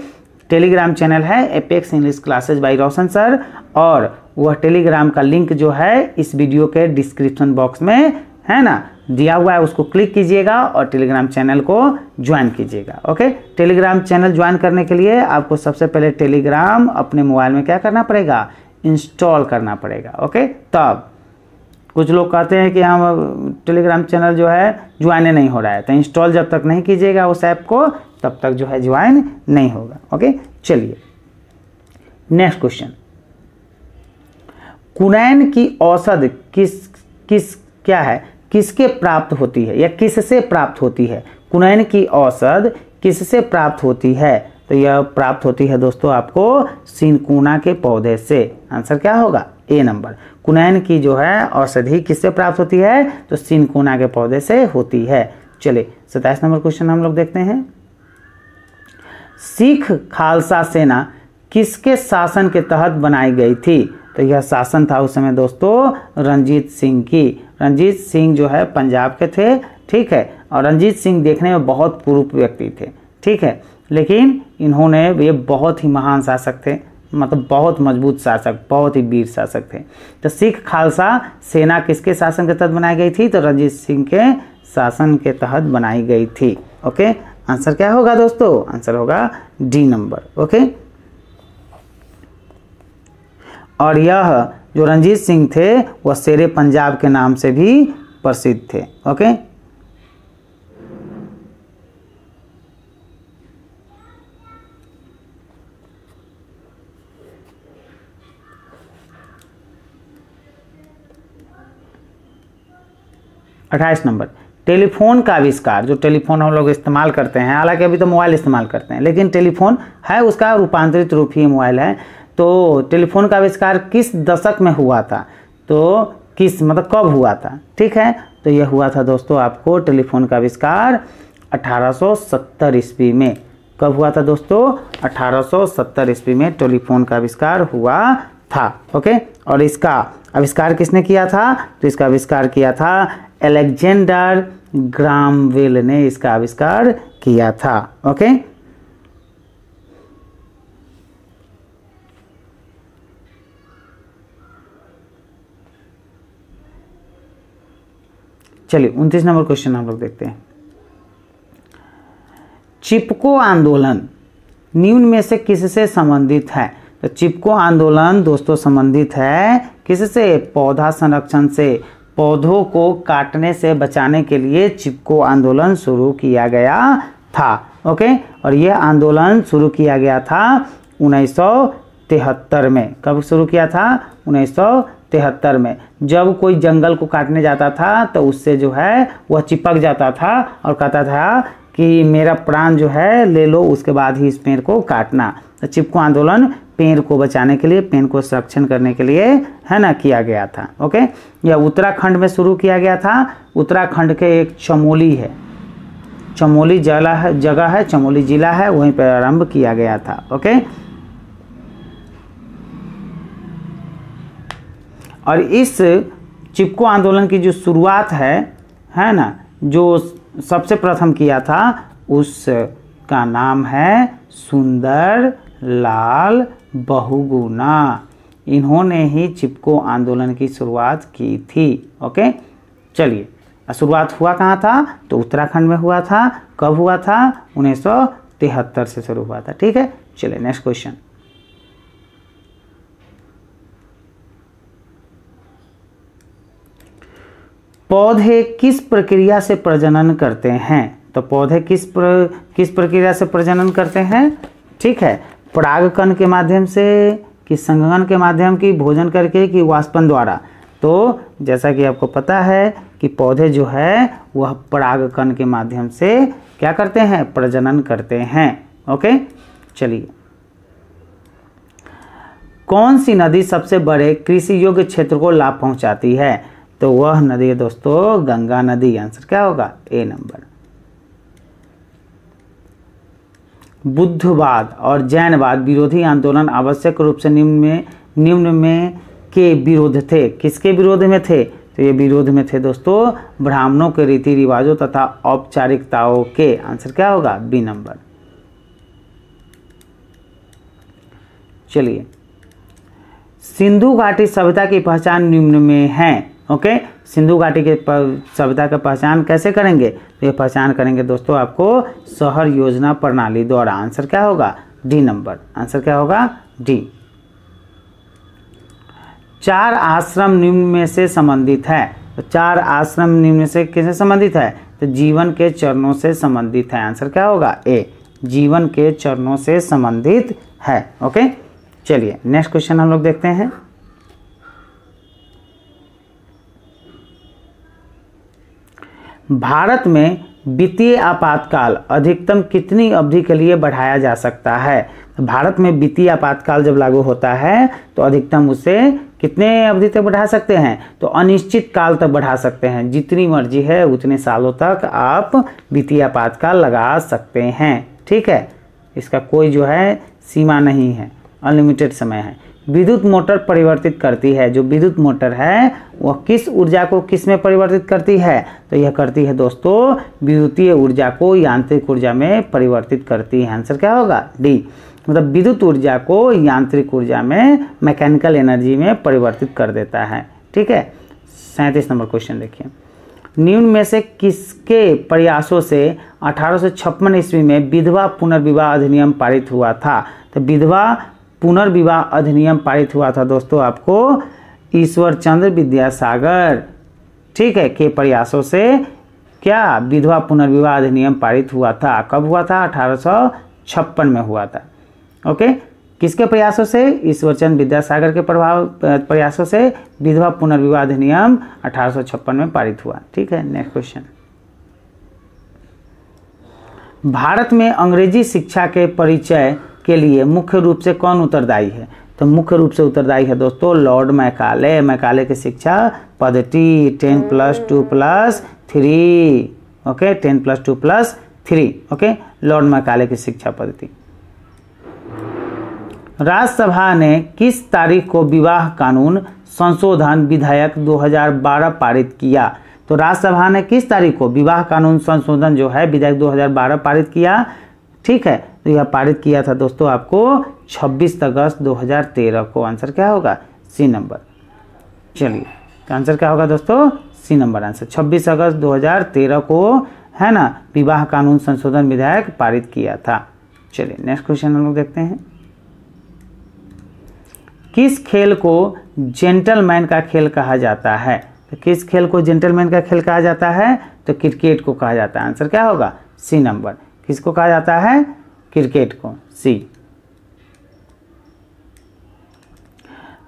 टेलीग्राम चैनल है एपेक्स इंग्लिश क्लासेज बाय रोशन सर, और वह टेलीग्राम का लिंक जो है इस वीडियो के डिस्क्रिप्शन बॉक्स में है ना दिया हुआ है, उसको क्लिक कीजिएगा और टेलीग्राम चैनल को ज्वाइन कीजिएगा। ओके, टेलीग्राम चैनल ज्वाइन करने के लिए आपको सबसे पहले टेलीग्राम अपने मोबाइल में क्या करना पड़ेगा, इंस्टॉल करना पड़ेगा। ओके, तब कुछ लोग कहते हैं कि हम टेलीग्राम चैनल जो है ज्वाइन नहीं हो रहा है, तो इंस्टॉल जब तक नहीं कीजिएगा उस ऐप को तब तक जो है ज्वाइन नहीं होगा। ओके, चलिए नेक्स्ट क्वेश्चन, कुनैन की औसत क्या है, किसके प्राप्त होती है या किससे प्राप्त होती है? कुनैन की औसत किससे प्राप्त होती है? तो यह प्राप्त होती है दोस्तों आपको सिनकोना के पौधे से। आंसर क्या होगा? ए नंबर। कुनैन की जो है औषधि किससे प्राप्त होती है? तो सिनकोना के पौधे से होती है। चलिए 27 नंबर क्वेश्चन हम लोग देखते हैं। सिख खालसा सेना किसके शासन के तहत बनाई गई थी? तो यह शासन था उस समय दोस्तों रंजीत सिंह की। रंजीत सिंह जो है पंजाब के थे, ठीक है, और रंजीत सिंह देखने में बहुत कुरूप व्यक्ति थे, ठीक है, लेकिन इन्होंने, ये बहुत ही महान शासक थे, मतलब बहुत मजबूत शासक, बहुत ही वीर शासक थे। तो सिख खालसा सेना किसके शासन के तहत बनाई गई थी? तो रंजीत सिंह के शासन के तहत बनाई गई थी। ओके, आंसर क्या होगा दोस्तों? आंसर होगा डी नंबर। ओके, और यह जो रंजीत सिंह थे वह शेरे पंजाब के नाम से भी प्रसिद्ध थे। ओके, अट्ठाईस नंबर, टेलीफोन का आविष्कार। जो टेलीफोन हम लोग इस्तेमाल करते हैं, हालांकि अभी तो मोबाइल इस्तेमाल करते हैं, लेकिन टेलीफोन है उसका रूपांतरित रूप ही मोबाइल है। तो टेलीफोन का आविष्कार किस दशक में हुआ था? तो किस मतलब कब हुआ था? ठीक है, तो यह हुआ था दोस्तों आपको टेलीफोन का आविष्कार 1870 ईस्वी में। कब हुआ था दोस्तों? 1870 ईस्वी में टेलीफोन का आविष्कार हुआ था। ओके, और इसका आविष्कार किसने किया था? तो इसका आविष्कार किया था अलेक्जेंडर ग्राहम बेल ने इसका आविष्कार किया था। ओके, चलिए 29 नंबर क्वेश्चन हम लोग देखते हैं। चिपको आंदोलन निम्न में से किससे संबंधित है? तो चिपको आंदोलन दोस्तों संबंधित है किससे? पौधा संरक्षण से। पौधों को काटने से बचाने के लिए चिपको आंदोलन शुरू किया गया था। ओके, और यह आंदोलन शुरू किया गया था 1973 में। कब शुरू किया था? 1973 में। जब कोई जंगल को काटने जाता था तो उससे जो है वह चिपक जाता था और कहता था कि मेरा प्राण जो है ले लो, उसके बाद ही इस पेड़ को काटना। तो चिपको आंदोलन पेड़ को बचाने के लिए, पेड़ को संरक्षण करने के लिए है ना किया गया था। ओके, यह उत्तराखंड में शुरू किया गया था। उत्तराखंड के एक चमोली है, चमोली जगह है, चमोली जिला है, वहीं पर आरंभ किया गया था। ओके, और इस चिपको आंदोलन की जो शुरुआत है ना, जो सबसे प्रथम किया था उसका नाम है सुंदर लाल बहुगुणा। इन्होंने ही चिपको आंदोलन की शुरुआत की थी। ओके, चलिए शुरुआत हुआ कहाँ था? तो उत्तराखंड में हुआ था। कब हुआ था? 1973 से शुरू हुआ था। ठीक है, चलिए नेक्स्ट क्वेश्चन। पौधे किस प्रक्रिया से प्रजनन करते हैं? तो पौधे किस प्रक्रिया से प्रजनन करते हैं? ठीक है, परागकण के माध्यम से कि संघनन के माध्यम की, भोजन करके कि वाष्पन द्वारा? तो जैसा कि आपको पता है कि पौधे जो है वह परागकण के माध्यम से क्या करते हैं? प्रजनन करते हैं। ओके, चलिए कौन सी नदी सबसे बड़े कृषि योग्य क्षेत्र को लाभ पहुंचाती है? तो वह नदी है दोस्तों गंगा नदी। आंसर क्या होगा? ए नंबर। बुद्धवाद और जैनवाद विरोधी आंदोलन आवश्यक रूप से निम्न में के विरोध थे। किसके विरोध में थे? तो ये विरोध में थे दोस्तों ब्राह्मणों के रीति रिवाजों तथा औपचारिकताओं के। आंसर क्या होगा? B number. चलिए, सिंधु घाटी सभ्यता की पहचान निम्न में है। ओके, सिंधु घाटी के सभ्यता का पहचान कैसे करेंगे? तो ये पहचान करेंगे दोस्तों आपको शहर योजना प्रणाली द्वारा। आंसर क्या होगा? D number. आंसर क्या होगा? डी। 4 आश्रम निम्न में से संबंधित है। तो 4 आश्रम निम्न में से किससे संबंधित है? तो जीवन के चरणों से संबंधित है। आंसर क्या होगा? ए, जीवन के चरणों से संबंधित है। ओके, चलिए नेक्स्ट क्वेश्चन हम लोग देखते हैं। भारत में वित्तीय आपातकाल अधिकतम कितनी अवधि के लिए बढ़ाया जा सकता है? भारत में वित्तीय आपातकाल जब लागू होता है तो अधिकतम उसे कितने अवधि तक बढ़ा सकते हैं? तो अनिश्चित काल तक बढ़ा सकते हैं। जितनी मर्जी है उतने सालों तक आप वित्तीय आपातकाल लगा सकते हैं। ठीक है, इसका कोई जो है सीमा नहीं है, अनलिमिटेड समय है। विद्युत मोटर परिवर्तित करती है। जो विद्युत मोटर है वह किस ऊर्जा को किस में परिवर्तित करती है? तो यह करती है दोस्तों विद्युतीय ऊर्जा को यांत्रिक ऊर्जा में परिवर्तित करती है। आंसर क्या होगा? डी। मतलब विद्युत ऊर्जा को यांत्रिक ऊर्जा में, मैकेनिकल एनर्जी में परिवर्तित कर देता है। ठीक है, 37 नंबर क्वेश्चन देखिए। निम्न में से किसके प्रयासों से 1856 ईस्वी में विधवा पुनर्विवाह अधिनियम पारित हुआ था? तो विधवा पुनर्विवाह अधिनियम पारित हुआ था दोस्तों आपको ईश्वर चंद्र विद्यासागर, ठीक है, के प्रयासों से क्या विधवा पुनर्विवाह अधिनियम पारित हुआ था? कब हुआ था? 1856 में हुआ था। ओके, किसके प्रयासों से? ईश्वरचंद्र विद्यासागर के प्रयासों से विधवा पुनर्विवाह अधिनियम 1856 में पारित हुआ। ठीक है, नेक्स्ट क्वेश्चन। भारत में अंग्रेजी शिक्षा के परिचय के लिए मुख्य रूप से कौन उत्तरदायी है? तो मुख्य रूप से उत्तरदायी है दोस्तों लॉर्ड मैकाले। मैकाले की शिक्षा पद्धति 10+2+3। ओके, 10+2+3। ओके, लॉर्ड मैकाले की शिक्षा पद्धति। राज्यसभा ने किस तारीख को विवाह कानून संशोधन विधेयक 2012 पारित किया? तो राज्यसभा ने किस तारीख को विवाह कानून संशोधन जो है विधेयक 2012 पारित किया? ठीक है, तो यह पारित किया था दोस्तों आपको 26 अगस्त 2013 को। आंसर क्या होगा? C number. चलिए, आंसर क्या होगा दोस्तों? सी नंबर आंसर। 26 अगस्त 2013 को है ना विवाह कानून संशोधन विधेयक पारित किया था। चलिए नेक्स्ट क्वेश्चन हम लोग देखते हैं। किस खेल को जेंटलमैन का खेल कहा जाता है? तो किस खेल को जेंटलमैन का खेल कहा जाता है? तो क्रिकेट को कहा जाता है। आंसर क्या होगा? C number. किसको कहा जाता है? क्रिकेट को, सी।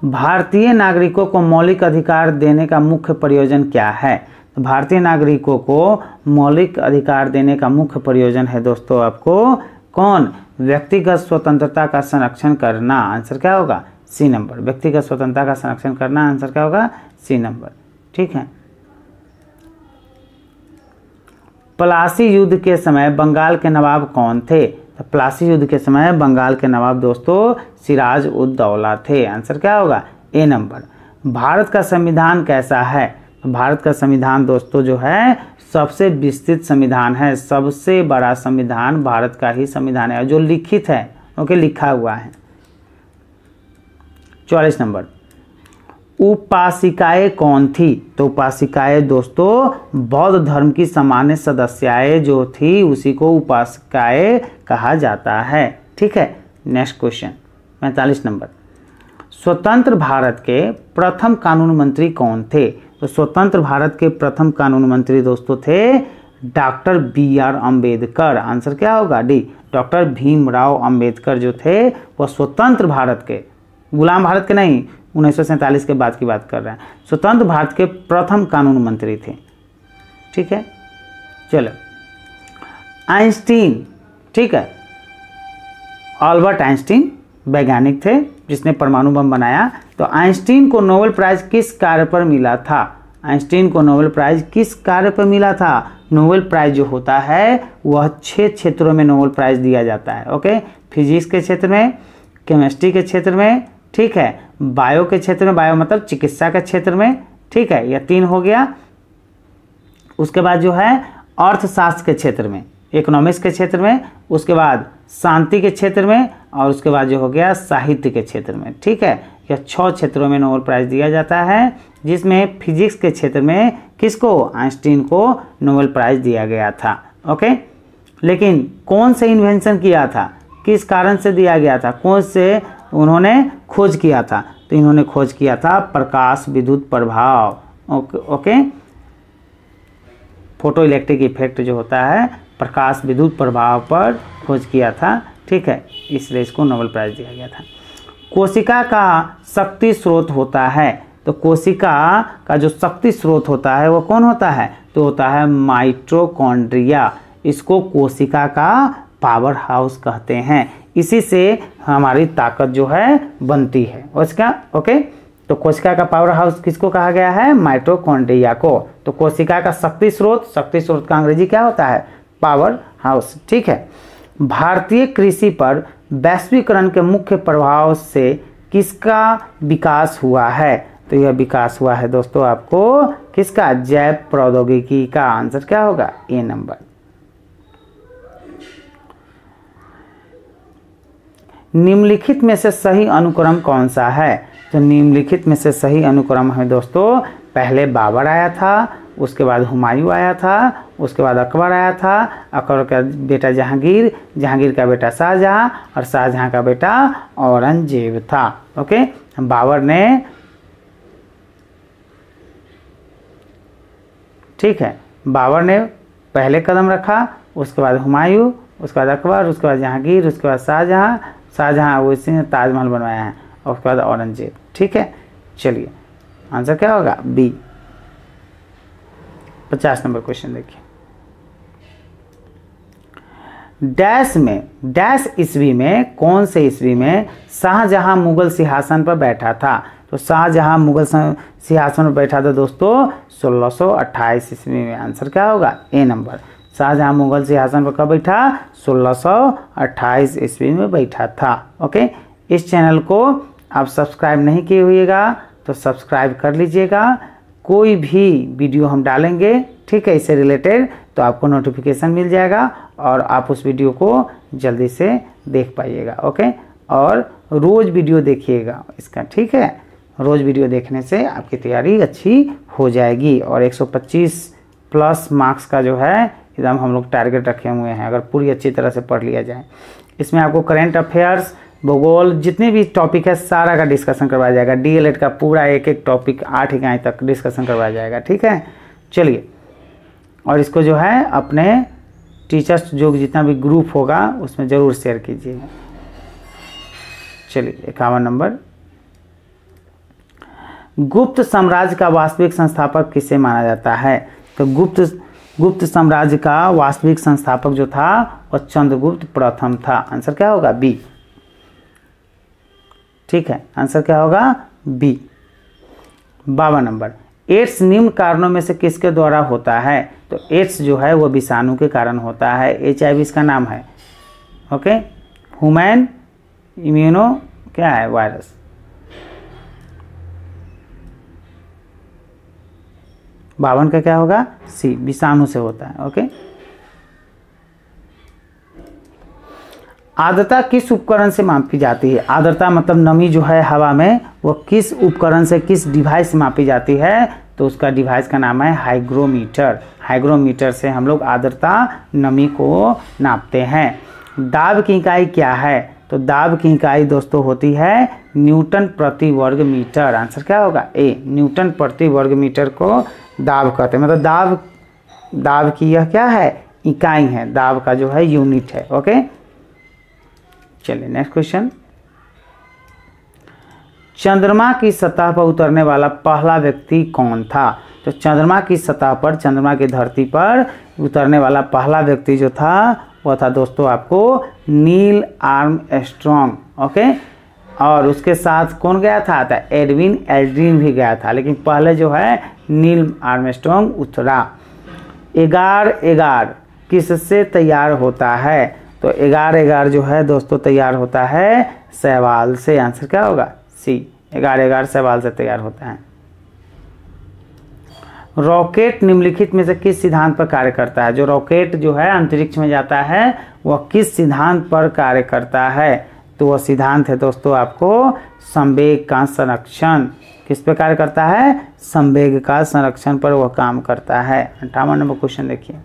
भारतीय नागरिकों को मौलिक अधिकार देने का मुख्य प्रयोजन क्या है? तो भारतीय नागरिकों को मौलिक अधिकार देने का मुख्य प्रयोजन है दोस्तों आपको कौन? व्यक्तिगत स्वतंत्रता का संरक्षण करना। आंसर क्या होगा? C number. व्यक्तिगत स्वतंत्रता का संरक्षण करना। आंसर क्या होगा? C number. ठीक है। प्लासी युद्ध के समय बंगाल के नवाब कौन थे? तो प्लासी युद्ध के समय बंगाल के नवाब दोस्तों सिराज उद दौला थे। आंसर क्या होगा? ए नंबर। भारत का संविधान कैसा है? तो भारत का संविधान दोस्तों जो है सबसे विस्तृत संविधान है। सबसे बड़ा संविधान भारत का ही संविधान है जो लिखित है। ओके, लिखा हुआ है। 44 नंबर। उपासिकाएं कौन थी? तो उपासिकाएं दोस्तों बौद्ध धर्म की सामान्य सदस्याएं जो थी उसी को उपासिकाएं कहा जाता है। ठीक है, नेक्स्ट क्वेश्चन 45 नंबर। स्वतंत्र भारत के प्रथम कानून मंत्री कौन थे? तो स्वतंत्र भारत के प्रथम कानून मंत्री दोस्तों थे डॉक्टर BR अम्बेडकर। आंसर क्या होगा? डी। डॉक्टर भीमराव अम्बेडकर जो थे वह स्वतंत्र भारत के, गुलाम भारत के नहीं, 1947 के बाद की बात कर रहे हैं, स्वतंत्र भारत के प्रथम कानून मंत्री थे। ठीक है, चलो। आइंस्टीन, ठीक है, अल्बर्ट आइंस्टीन वैज्ञानिक थे जिसने परमाणु बम बनाया। तो आइंस्टीन को नोबेल प्राइज किस कार्य पर मिला था? आइंस्टीन को नोबेल प्राइज किस कार्य पर मिला था? नोबेल प्राइज जो होता है वह 6 क्षेत्रों में नोबेल प्राइज दिया जाता है। ओके, फिजिक्स के क्षेत्र में, केमिस्ट्री के क्षेत्र में, ठीक है, बायो के क्षेत्र में, बायो मतलब चिकित्सा के क्षेत्र में, ठीक है, यह 3 हो गया। उसके बाद जो है अर्थशास्त्र के क्षेत्र में, इकोनॉमिक्स के क्षेत्र में, उसके बाद शांति के क्षेत्र में, और उसके बाद जो हो गया साहित्य के क्षेत्र में, ठीक है। यह 6 क्षेत्रों में नोबेल प्राइज दिया जाता है, जिसमें फिजिक्स के क्षेत्र में किसको? आइंस्टीन को नोबेल प्राइज दिया गया था। ओके, लेकिन कौन से इन्वेंशन किया था, किस कारण से दिया गया था, कौन से उन्होंने खोज किया था? तो इन्होंने खोज किया था प्रकाश विद्युत प्रभाव। ओके, फोटो इलेक्ट्रिक इफेक्ट जो होता है, प्रकाश विद्युत प्रभाव पर खोज किया था, ठीक है, इसलिए इसको नोबेल प्राइज दिया गया था। कोशिका का शक्ति स्रोत होता है, तो कोशिका का जो शक्ति स्रोत होता है वो कौन होता है? तो होता है माइटोकॉन्ड्रिया। इसको कोशिका का पावर हाउस कहते हैं, इसी से हमारी ताकत जो है बनती है। उसका ओके, तो कोशिका का पावर हाउस किसको कहा गया है? माइटोकॉन्ड्रिया को। तो कोशिका का शक्ति स्रोत का अंग्रेजी क्या होता है? पावर हाउस, ठीक है। भारतीय कृषि पर वैश्वीकरण के मुख्य प्रभाव से किसका विकास हुआ है? तो यह विकास हुआ है दोस्तों आपको किसका? जैव प्रौद्योगिकी का। आंसर क्या होगा? ए नंबर। निम्नलिखित में से सही अनुक्रम कौन सा है? तो निम्नलिखित में से सही अनुक्रम है दोस्तों, पहले बाबर आया था, उसके बाद हुमायूं आया था, उसके बाद अकबर आया था, अकबर का बेटा जहांगीर, जहांगीर का बेटा शाहजहां, और शाहजहां का बेटा औरंगजेब था। ओके, बाबर ने, ठीक है, बाबर ने पहले कदम रखा, उसके बाद हुमायूं, उसके बाद अकबर, उसके बाद जहांगीर, उसके बाद शाहजहां, उसी ने ताजमहल बनवाया है, और उसके बाद औरंगजेब, ठीक है। चलिए आंसर क्या होगा? बी। 50 नंबर क्वेश्चन देखिए। डैश ईस्वी में, कौन से ईस्वी में शाहजहां मुगल सिंहासन पर बैठा था? तो शाहजहां मुगल सिंहासन पर बैठा था दोस्तों 1628 ईस्वी में। आंसर क्या होगा? ए नंबर। शाहजहां मुगल सिंहासन पर कब बैठा? 1628 ईस्वी में बैठा था। ओके, इस चैनल को आप सब्सक्राइब नहीं किए हुएगा तो सब्सक्राइब कर लीजिएगा। कोई भी वीडियो हम डालेंगे, ठीक है, इससे रिलेटेड, तो आपको नोटिफिकेशन मिल जाएगा और आप उस वीडियो को जल्दी से देख पाइएगा। ओके, और रोज़ वीडियो देखिएगा इसका, ठीक है। रोज़ वीडियो देखने से आपकी तैयारी अच्छी हो जाएगी और 125 प्लस मार्क्स का जो है एकदम हम लोग टारगेट रखे हुए हैं, अगर पूरी अच्छी तरह से पढ़ लिया जाए। इसमें आपको करंट अफेयर्स, भूगोल, जितने भी टॉपिक है सारा का डिस्कशन करवाया जाएगा। डीएलएड का पूरा एक एक टॉपिक 8 इकाई तक डिस्कशन करवाया जाएगा, ठीक है। चलिए, और इसको जो है अपने टीचर्स जो जितना भी ग्रुप होगा उसमें ज़रूर शेयर कीजिएगा। चलिए 51 नंबर। गुप्त साम्राज्य का वास्तविक संस्थापक किसे माना जाता है? तो गुप्त साम्राज्य का वास्तविक संस्थापक जो था वह चंद्रगुप्त प्रथम था। आंसर क्या होगा? बी, ठीक है। आंसर क्या होगा? बी। 52 नंबर। एड्स निम्न कारणों में से किसके द्वारा होता है? तो एड्स जो है वो विषाणु के कारण होता है। HIV इसका नाम है। ओके, ह्यूमन इम्यूनो क्या है? वायरस। बावन का क्या होगा? सी, विषाणु से होता है। ओके, आर्द्रता किस उपकरण से मापी जाती है? आर्द्रता मतलब नमी जो है हवा में, वो किस उपकरण से, किस डिवाइस से मापी जाती है? तो उसका डिवाइस का नाम है हाइग्रोमीटर। हाइग्रोमीटर से हम लोग आर्द्रता, नमी को नापते हैं। दाब की इकाई क्या है? तो दाब की इकाई दोस्तों होती है न्यूटन प्रति वर्ग मीटर। आंसर क्या होगा? ए, न्यूटन प्रति वर्ग मीटर को दाब कहते हैं। मतलब दाब की यह क्या है? इकाई है, दाब का जो है यूनिट है। ओके, चलिए नेक्स्ट क्वेश्चन। चंद्रमा की सतह पर उतरने वाला पहला व्यक्ति कौन था? तो चंद्रमा की सतह पर, चंद्रमा की धरती पर उतरने वाला पहला व्यक्ति जो था वह था दोस्तों आपको नील आर्मस्ट्रॉन्ग। ओके, और उसके साथ कौन गया था? एडविन एल्ड्रिन भी गया था, लेकिन पहले जो है नील आर्मस्ट्रॉन्ग उतरा। एगार एगार किससे तैयार होता है? तो एगार एगार जो है दोस्तों तैयार होता है शैवाल से। आंसर क्या होगा? सी। एगार एगार शैवाल से तैयार होता है। रॉकेट निम्नलिखित में से किस सिद्धांत पर कार्य करता है? जो रॉकेट जो है अंतरिक्ष में जाता है वह किस सिद्धांत पर कार्य करता है? तो वह सिद्धांत है दोस्तों आपको संवेग का संरक्षण। किस पे कार्य करता है? संवेग का संरक्षण पर वह काम करता है। 58 नंबर क्वेश्चन देखिए।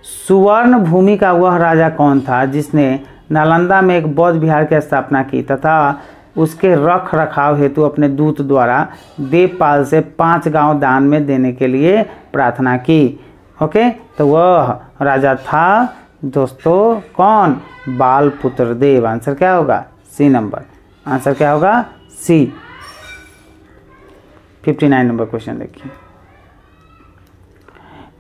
सुवर्ण भूमि का वह राजा कौन था जिसने नालंदा में एक बौद्ध विहार की स्थापना की तथा उसके रख रखाव हेतु अपने दूत द्वारा देवपाल से 5 गांव दान में देने के लिए प्रार्थना की? ओके, तो वह राजा था दोस्तों कौन? बालपुत्र देव। आंसर क्या होगा? C number. आंसर क्या होगा? सी। 59 नंबर क्वेश्चन देखिए।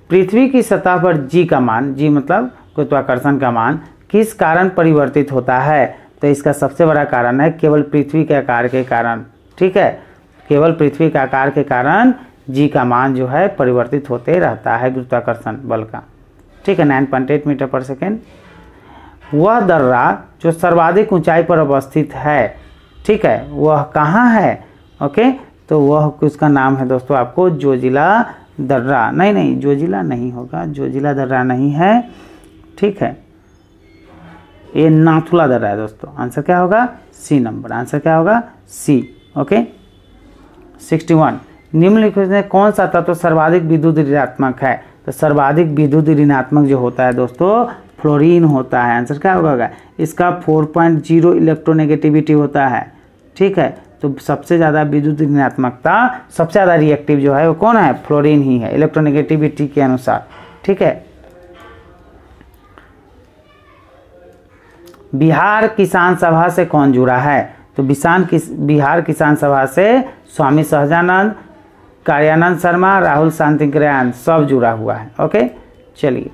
पृथ्वी की सतह पर जी का मान, जी मतलब गुरुत्वाकर्षण का मान, किस कारण परिवर्तित होता है? तो इसका सबसे बड़ा कारण है केवल पृथ्वी के आकार के कारण। ठीक है, केवल पृथ्वी के आकार के कारण जी का मान जो है परिवर्तित होते रहता है गुरुत्वाकर्षण बल का। ठीक है, 9.8 मीटर पर सेकेंड। वह दर्रा जो सर्वाधिक ऊंचाई पर अवस्थित है, ठीक है, वह कहाँ है? ओके, तो वह उसका नाम है दोस्तों आपको जोजिला दर्रा। नहीं, जोजिला नहीं होगा, जोजिला दर्रा नहीं है। ठीक है, ये नाथुला दर्रा है दोस्तों। आंसर क्या होगा? C number. आंसर क्या होगा? सी। ओके। 61 निम्नलिखित में कौन सा तत्व सर्वाधिक विद्युत ऋणात्मक है? तो सर्वाधिक विद्युत ऋणात्मक जो होता है दोस्तों फ्लोरीन होता है। आंसर क्या होगा? इसका 4.0 इलेक्ट्रोनेगेटिविटी होता है। ठीक है, तो सबसे ज़्यादा विद्युत ऋणात्मकता, सबसे ज़्यादा रिएक्टिव जो है वो कौन है? फ्लोरीन ही है इलेक्ट्रोनेगेटिविटी के अनुसार। ठीक है, बिहार किसान सभा से कौन जुड़ा है? तो बिहार किसान सभा से स्वामी सहजानंद, कार्यानंद शर्मा, राहुल शांतिग्रहण सब जुड़ा हुआ है। ओके, चलिए।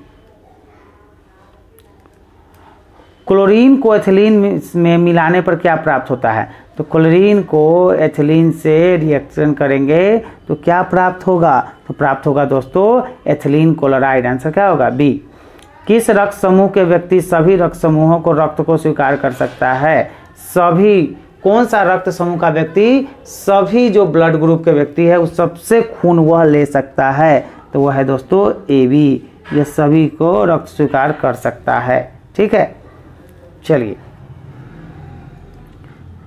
क्लोरीन को एथिलीन में मिलाने पर क्या प्राप्त होता है? तो क्लोरीन को एथिलीन से रिएक्शन करेंगे तो क्या प्राप्त होगा? तो प्राप्त होगा दोस्तों एथिलीन क्लोराइड। आंसर क्या होगा? बी। किस रक्त समूह के व्यक्ति सभी रक्त समूहों को रक्त को स्वीकार कर सकता है? सभी, कौन सा रक्त समूह का व्यक्ति? सभी जो ब्लड ग्रुप के व्यक्ति है उस सबसे खून वह ले सकता है, तो वह है दोस्तों ए बी। यह सभी को रक्त स्वीकार कर सकता है। ठीक है, चलिए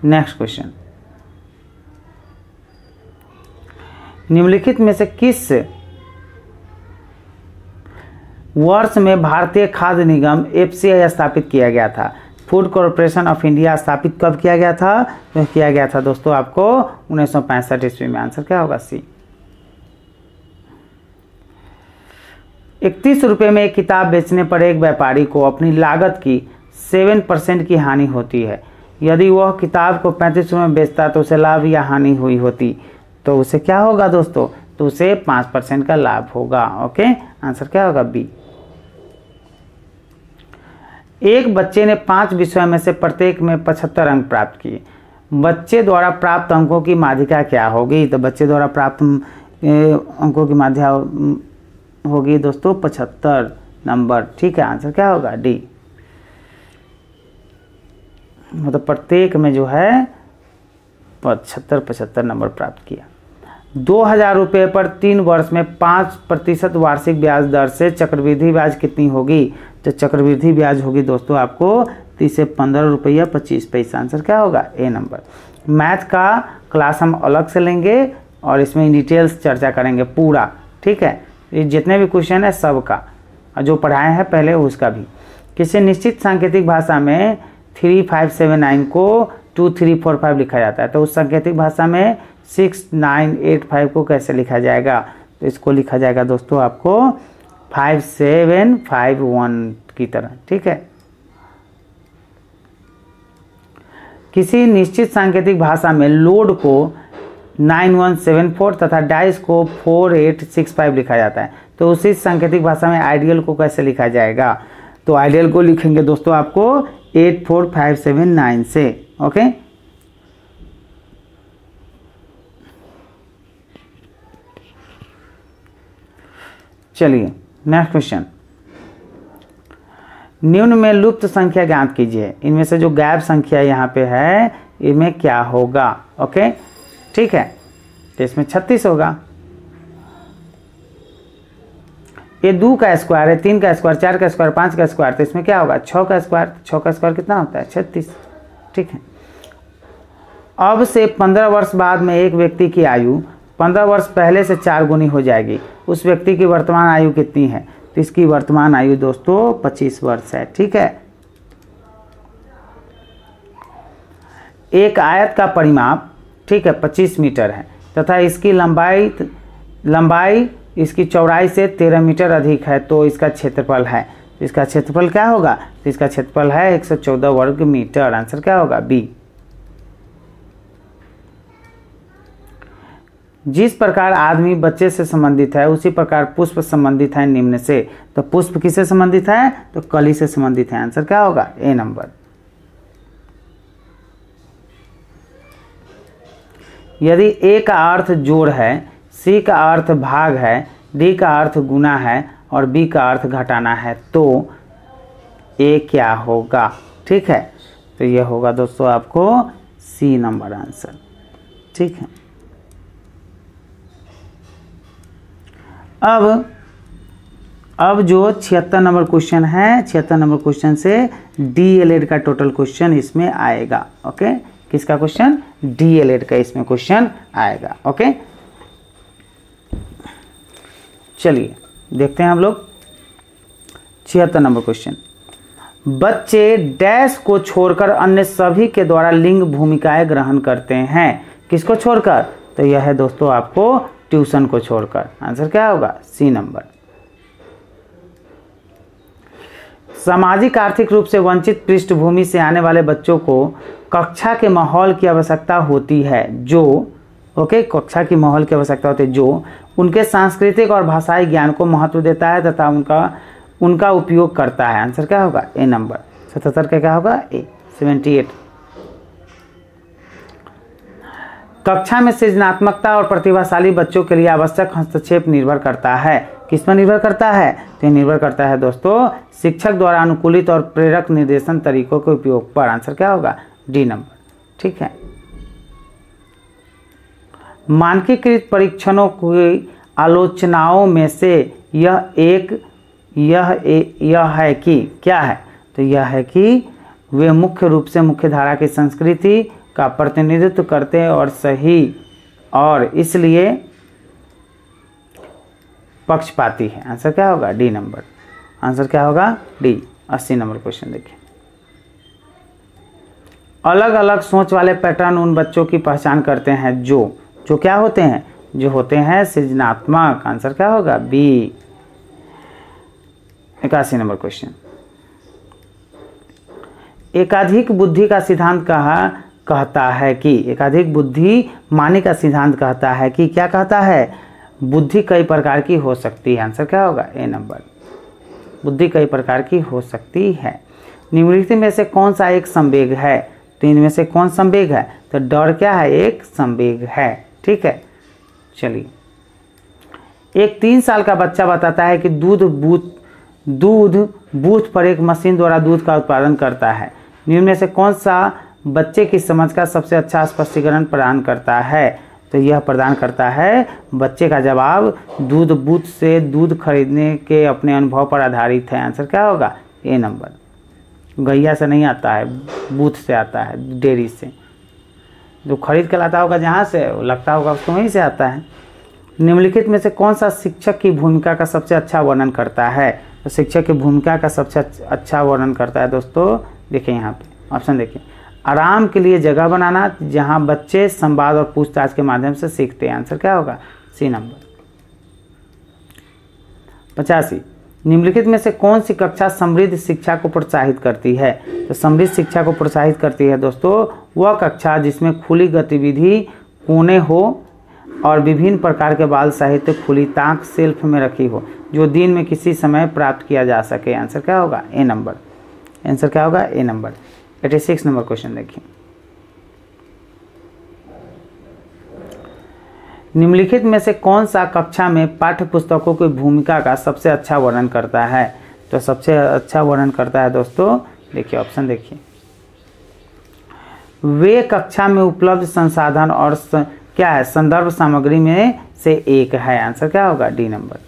नेक्स्ट क्वेश्चन। निम्नलिखित में से किस वर्ष में भारतीय खाद्य निगम एफसीआई स्थापित किया गया था? फूड कॉरपोरेशन ऑफ इंडिया स्थापित कब किया गया था? तो किया गया था दोस्तों आपको 1965 ईस्वी में। आंसर क्या होगा? सी। 31 रुपये में एक किताब बेचने पर एक व्यापारी को अपनी लागत की 7% की हानि होती है। यदि वह किताब को 35 रुपये में बेचता तो उसे लाभ या हानि हुई होती, तो उसे क्या होगा दोस्तों? तो उसे 5% का लाभ होगा। ओके, आंसर क्या होगा? बी। एक बच्चे ने 5 विषयों में से प्रत्येक में 75 अंक प्राप्त किए। बच्चे द्वारा प्राप्त अंकों की माध्यिका क्या होगी? तो बच्चे द्वारा प्राप्त अंकों की माध्यिका होगी दोस्तों 75 नंबर। ठीक है, आंसर क्या होगा? डी। मतलब प्रत्येक में जो है 75 नंबर प्राप्त किया। 2000 रुपये पर 3 वर्ष में 5% वार्षिक ब्याज दर से चक्रवृद्धि ब्याज कितनी होगी? तो चक्रवृद्धि ब्याज होगी दोस्तों आपको 30 से 15 रुपया 25 पैसा। आंसर क्या होगा? ए नंबर। मैथ का क्लास हम अलग से लेंगे और इसमें डिटेल्स चर्चा करेंगे पूरा। ठीक है, ये जितने भी क्वेश्चन है सबका, और जो पढ़ाए हैं पहले उसका भी। किसी निश्चित सांकेतिक भाषा में 3579 को 2345 लिखा जाता है, तो उस सांकेतिक भाषा में 6985 को कैसे लिखा जाएगा? तो इसको लिखा जाएगा दोस्तों आपको 5751 की तरह। ठीक है, किसी निश्चित सांकेतिक भाषा में लोड को 9174 तथा डाइस को 4865 लिखा जाता है, तो उसी सांकेतिक भाषा में आइडियल को कैसे लिखा जाएगा? तो आइडियल को लिखेंगे दोस्तों आपको 84579 से। ओके, चलिए नेक्स्ट क्वेश्चन। निम्न में लुप्त संख्या ज्ञात कीजिए। इनमें से जो गायब संख्या यहाँ पे है इनमें क्या होगा। ओके, ठीक है, तो इसमें 36 होगा। ये 2 का स्क्वायर है, 3 का स्क्वायर, 4 का स्क्वायर, 5 का स्क्वायर, तो इसमें क्या होगा 6 का स्क्वायर। 6 का स्क्वायर कितना होता है 36। ठीक है, अब से 15 वर्ष बाद में एक व्यक्ति की आयु 15 वर्ष पहले से 4 गुनी हो जाएगी। उस व्यक्ति की वर्तमान आयु कितनी है? तो इसकी वर्तमान आयु दोस्तों 25 वर्ष है। ठीक है, एक आयत का परिमाप, ठीक है, 25 मीटर है तथा इसकी लंबाई इसकी चौड़ाई से 13 मीटर अधिक है, तो इसका क्षेत्रफल है। तो इसका क्षेत्रफल क्या होगा? तो इसका क्षेत्रफल है 114 वर्ग मीटर। आंसर क्या होगा? बी। जिस प्रकार आदमी बच्चे से संबंधित है उसी प्रकार पुष्प संबंधित है निम्न से। तो पुष्प किससे संबंधित है? तो कली से संबंधित है। आंसर क्या होगा? ए नंबर। यदि ए का अर्थ जोड़ है, सी का अर्थ भाग है, डी का अर्थ गुना है और बी का अर्थ घटाना है, तो ए क्या होगा? ठीक है, तो ये होगा दोस्तों आपको सी नंबर आंसर। ठीक है, अब जो 76 नंबर क्वेश्चन है, 76 नंबर क्वेश्चन से डीएलएड का टोटल क्वेश्चन इसमें आएगा। ओके, किसका क्वेश्चन? डीएलएड का इसमें क्वेश्चन आएगा। ओके, चलिए देखते हैं हम लोग 76 नंबर क्वेश्चन। बच्चे डैश को छोड़कर अन्य सभी के द्वारा लिंग भूमिकाएं ग्रहण करते हैं। किसको छोड़कर? तो यह है दोस्तों आपको ट्यूशन को छोड़कर। आंसर क्या होगा? C number. सामाजिक आर्थिक रूप से वंचित पृष्ठभूमि से आने वाले बच्चों को कक्षा के माहौल की आवश्यकता होती है जो, ओके, कक्षा की माहौल की आवश्यकता होती है जो उनके सांस्कृतिक और भाषाई ज्ञान को महत्व देता है तथा उनका उपयोग करता है। आंसर क्या होगा? ए नंबर। 77 का क्या होगा? ए। 78। कक्षा में सृजनात्मकता और प्रतिभाशाली बच्चों के लिए आवश्यक हस्तक्षेप निर्भर करता है। किस पर निर्भर करता है? तो निर्भर करता है दोस्तों शिक्षक द्वारा अनुकूलित और प्रेरक निर्देशन तरीकों के उपयोग पर। आंसर क्या होगा? D number. ठीक है, मानकीकृत परीक्षणों की आलोचनाओं में से यह है कि क्या है? तो यह है कि वे मुख्य रूप से मुख्यधारा की संस्कृति का प्रतिनिधित्व करते हैं और सही और इसलिए पक्षपाती है। आंसर क्या होगा? D number. आंसर क्या होगा? डी। 80 नंबर क्वेश्चन देखिए। अलग अलग सोच वाले पैटर्न उन बच्चों की पहचान करते हैं जो क्या होते हैं? जो होते हैं सृजनात्मक। आंसर क्या होगा? बी। 81 number question. एकाधिक बुद्धि का सिद्धांत कहता है कि एकाधिक बुद्धि मानी का सिद्धांत कहता है कि क्या कहता है? बुद्धि कई प्रकार की हो सकती है। आंसर क्या होगा? ए नंबर। बुद्धि कई प्रकार की हो सकती है। निम्नलिखित में से कौन सा एक संवेग है? तो इनमें से कौन संवेग है? तो डर क्या है? एक संवेग है। ठीक है, चलिए। एक 3 साल का बच्चा बताता है कि दूध बूथ पर एक मशीन द्वारा दूध का उत्पादन करता है। निम्न में से कौन सा बच्चे की समझ का सबसे अच्छा स्पष्टीकरण प्रदान करता है? तो यह प्रदान करता है बच्चे का जवाब दूध बूथ से दूध खरीदने के अपने अनुभव पर आधारित है। आंसर क्या होगा? ए नंबर। गैया से नहीं आता है, बूथ से आता है, डेयरी से। जो खरीद के लाता होगा जहाँ से लगता होगा उसको वहीं से आता है। निम्नलिखित में से कौन सा शिक्षक की भूमिका का सबसे अच्छा वर्णन करता है? तो शिक्षक की भूमिका का सबसे अच्छा वर्णन करता है दोस्तों, देखिए यहाँ पे ऑप्शन देखिए, आराम के लिए जगह बनाना जहाँ बच्चे संवाद और पूछताछ के माध्यम से सीखते हैं। आंसर क्या होगा? C number. 85। निम्नलिखित में से कौन सी कक्षा समृद्ध शिक्षा को प्रोत्साहित करती है? तो समृद्ध शिक्षा को प्रोत्साहित करती है दोस्तों वह कक्षा जिसमें खुली गतिविधि कोने हो और विभिन्न प्रकार के बाल साहित्य खुली ताक सेल्फ में रखी हो जो दिन में किसी समय प्राप्त किया जा सके। आंसर क्या होगा? ए नंबर। आंसर क्या होगा ए नंबर। 86 नंबर क्वेश्चन देखिए, निम्नलिखित में से कौन सा कक्षा में पाठ्य पुस्तकों की भूमिका का सबसे अच्छा वर्णन करता है। तो सबसे अच्छा वर्णन करता है दोस्तों, देखिए ऑप्शन देखिए, वे कक्षा में उपलब्ध संसाधन और क्या है संदर्भ सामग्री में से एक है। आंसर क्या होगा डी नंबर।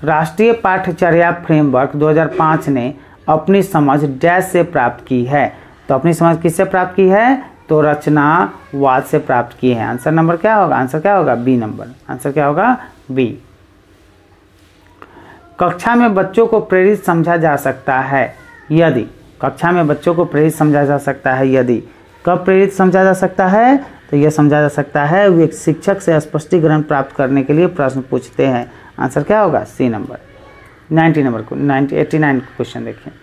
राष्ट्रीय पाठ्यचर्या फ्रेमवर्क 2005 ने अपनी समझ डैश से प्राप्त की है। तो अपनी समझ किससे प्राप्त की है, तो रचनावाद से प्राप्त की है। आंसर नंबर क्या होगा, आंसर क्या होगा बी नंबर। आंसर क्या होगा बी। कक्षा में बच्चों को प्रेरित समझा जा सकता है यदि, कक्षा में बच्चों को प्रेरित समझा जा सकता है यदि, कब प्रेरित समझा जा सकता है, तो यह समझा जा सकता है वे शिक्षक से स्पष्टीकरण प्राप्त करने के लिए प्रश्न पूछते हैं। आंसर क्या होगा सी नंबर। 89 क्वेश्चन देखिए,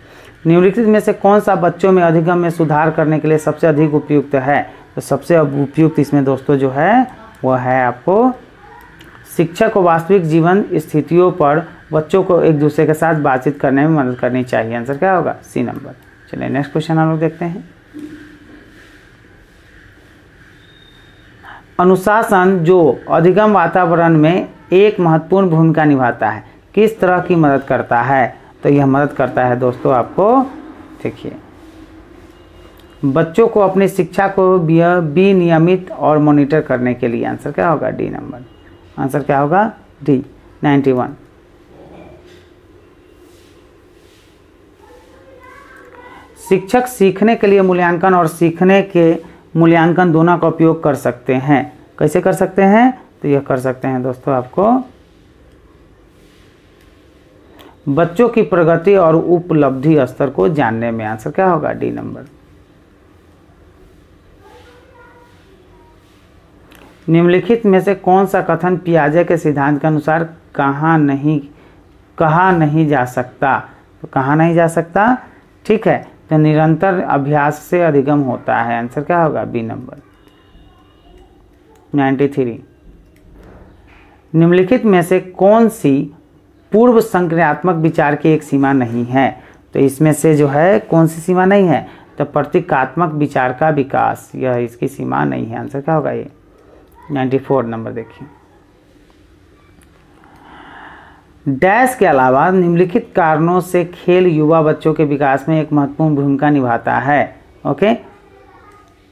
निम्नलिखित में से कौन सा बच्चों में अधिगम में सुधार करने के लिए सबसे अधिक उपयुक्त है। तो सबसे उपयुक्त इसमें दोस्तों जो है वह है आपको शिक्षक को वास्तविक जीवन स्थितियों पर बच्चों को एक दूसरे के साथ बातचीत करने में मदद करनी चाहिए। आंसर क्या होगा सी नंबर। चलिए नेक्स्ट क्वेश्चन हम लोग देखते हैं, अनुशासन जो अधिगम वातावरण में एक महत्वपूर्ण भूमिका निभाता है किस तरह की मदद करता है। तो यह मदद करता है दोस्तों आपको, देखिए बच्चों को अपनी शिक्षा को विनियमित और मॉनिटर करने के लिए। आंसर क्या होगा डी नंबर। आंसर क्या होगा डी 91। शिक्षक सीखने के लिए मूल्यांकन और सीखने के मूल्यांकन दोनों का उपयोग कर सकते हैं। कैसे कर सकते हैं, तो यह कर सकते हैं दोस्तों आपको बच्चों की प्रगति और उपलब्धि स्तर को जानने में। आंसर क्या होगा डी नंबर। निम्नलिखित में से कौन सा कथन पियाजे के सिद्धांत के अनुसार कहा नहीं जा सकता। तो कहा नहीं जा सकता, ठीक है, तो निरंतर अभ्यास से अधिगम होता है। आंसर क्या होगा बी नंबर। 93 निम्नलिखित में से कौन सी पूर्व संक्रियात्मक विचार की एक सीमा नहीं है। तो इसमें से जो है कौन सी सीमा नहीं है, तो प्रतीकात्मक विचार का विकास, यह इसकी सीमा नहीं है। आंसर क्या होगा ये 94 नंबर देखिए, डैश के अलावा निम्नलिखित कारणों से खेल युवा बच्चों के विकास में एक महत्वपूर्ण भूमिका निभाता है। ओके,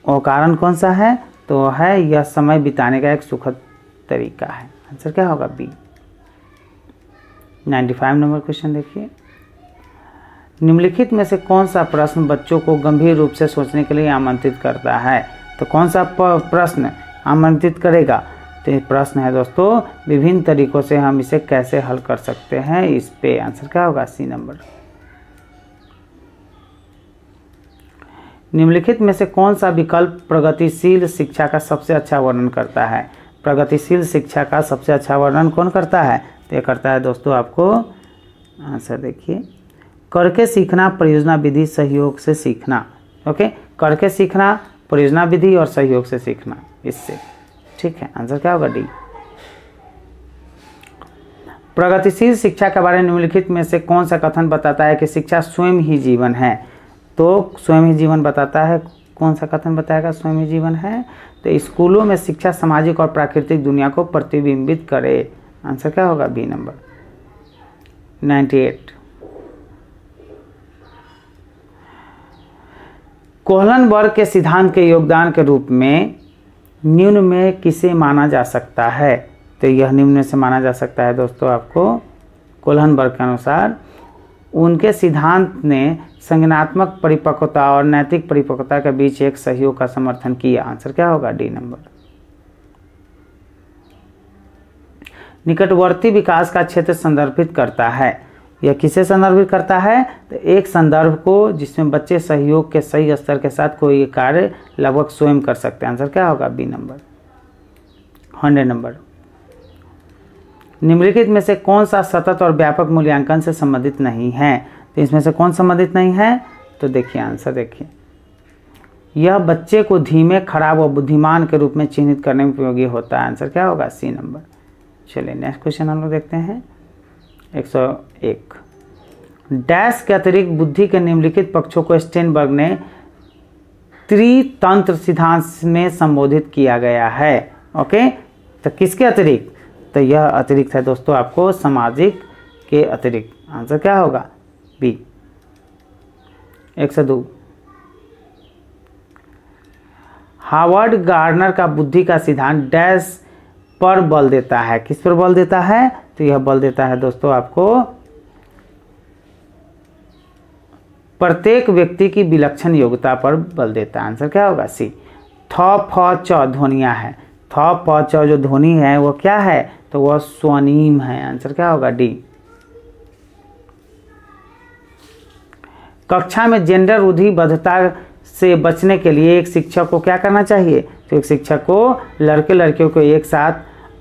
वो कारण कौन सा है, तो है यह समय बिताने का एक सुखद तरीका है। आंसर क्या होगा बी। 95 नंबर क्वेश्चन देखिए, निम्नलिखित में से कौन सा प्रश्न बच्चों को गंभीर रूप से सोचने के लिए आमंत्रित करता है। तो कौन सा प्रश्न आमंत्रित करेगा, तो ये प्रश्न है दोस्तों विभिन्न तरीकों से हम इसे कैसे हल कर सकते हैं इस पे। आंसर क्या होगा सी नंबर। निम्नलिखित में से कौन सा विकल्प प्रगतिशील शिक्षा का सबसे अच्छा वर्णन करता है। प्रगतिशील शिक्षा का सबसे अच्छा वर्णन कौन करता है, तो ये करता है दोस्तों आपको, आंसर देखिए, करके सीखना, परियोजना विधि, सहयोग से सीखना। ओके, करके सीखना, परियोजना विधि और सहयोग से सीखना, इससे, ठीक है। आंसर क्या होगा डी। प्रगतिशील शिक्षा के बारे में निम्नलिखित में से कौन सा कथन बताता है कि शिक्षा स्वयं ही जीवन है। तो स्वयं ही जीवन बताता है, कौन सा कथन बताएगा स्वयं ही जीवन है, तो स्कूलों में शिक्षा सामाजिक और प्राकृतिक दुनिया को प्रतिबिंबित करे। आंसर क्या होगा बी नंबर। 98 कोहलनबर्ग के सिद्धांत के योगदान के रूप में निम्न में किसे माना जा सकता है। तो यह निम्न से माना जा सकता है दोस्तों आपको, कोहलनबर्ग के अनुसार उनके सिद्धांत ने संज्ञानात्मक परिपक्वता और नैतिक परिपक्वता के बीच एक सहयोग का समर्थन किया। आंसर क्या होगा डी नंबर। निकटवर्ती विकास का क्षेत्र संदर्भित करता है, यह किसे संदर्भित करता है, तो एक संदर्भ को जिसमें बच्चे सहयोग के सही स्तर के साथ कोई कार्य लगभग स्वयं कर सकते हैं। आंसर क्या होगा बी नंबर। 100 नंबर, निम्नलिखित में से कौन सा सतत और व्यापक मूल्यांकन से संबंधित नहीं है। तो इसमें से कौन संबंधित नहीं है, तो देखिए आंसर देखिए, यह बच्चे को धीमे, खराब और बुद्धिमान के रूप में चिन्हित करने में उपयोगी होता है। आंसर क्या होगा सी नंबर। चलिए नेक्स्ट क्वेश्चन हम लोग देखते हैं 101 डैश के अतिरिक्त बुद्धि के निम्नलिखित पक्षों को स्टेनबर्ग ने त्रितंत्र सिद्धांत में संबोधित किया गया है। ओके, तो किसके अतिरिक्त? तो यह अतिरिक्त है दोस्तों आपको सामाजिक के अतिरिक्त। आंसर क्या होगा? बी 102। हार्वर्ड गार्डनर का बुद्धि का सिद्धांत डैश पर बल देता है। किस पर बल देता है? तो यह बल देता है दोस्तों आपको प्रत्येक व्यक्ति की विलक्षण योग्यता पर बल देता है। आंसर क्या होगा? सी। थ फ च ध्वनियां है। थ फ च जो ध्वनि है वो क्या है? तो वह स्वनिम है। आंसर क्या होगा? डी। कक्षा में जेंडर रूढ़िबद्धता से बचने के लिए एक शिक्षक को क्या करना चाहिए? तो एक शिक्षक को लड़के लड़कियों को एक साथ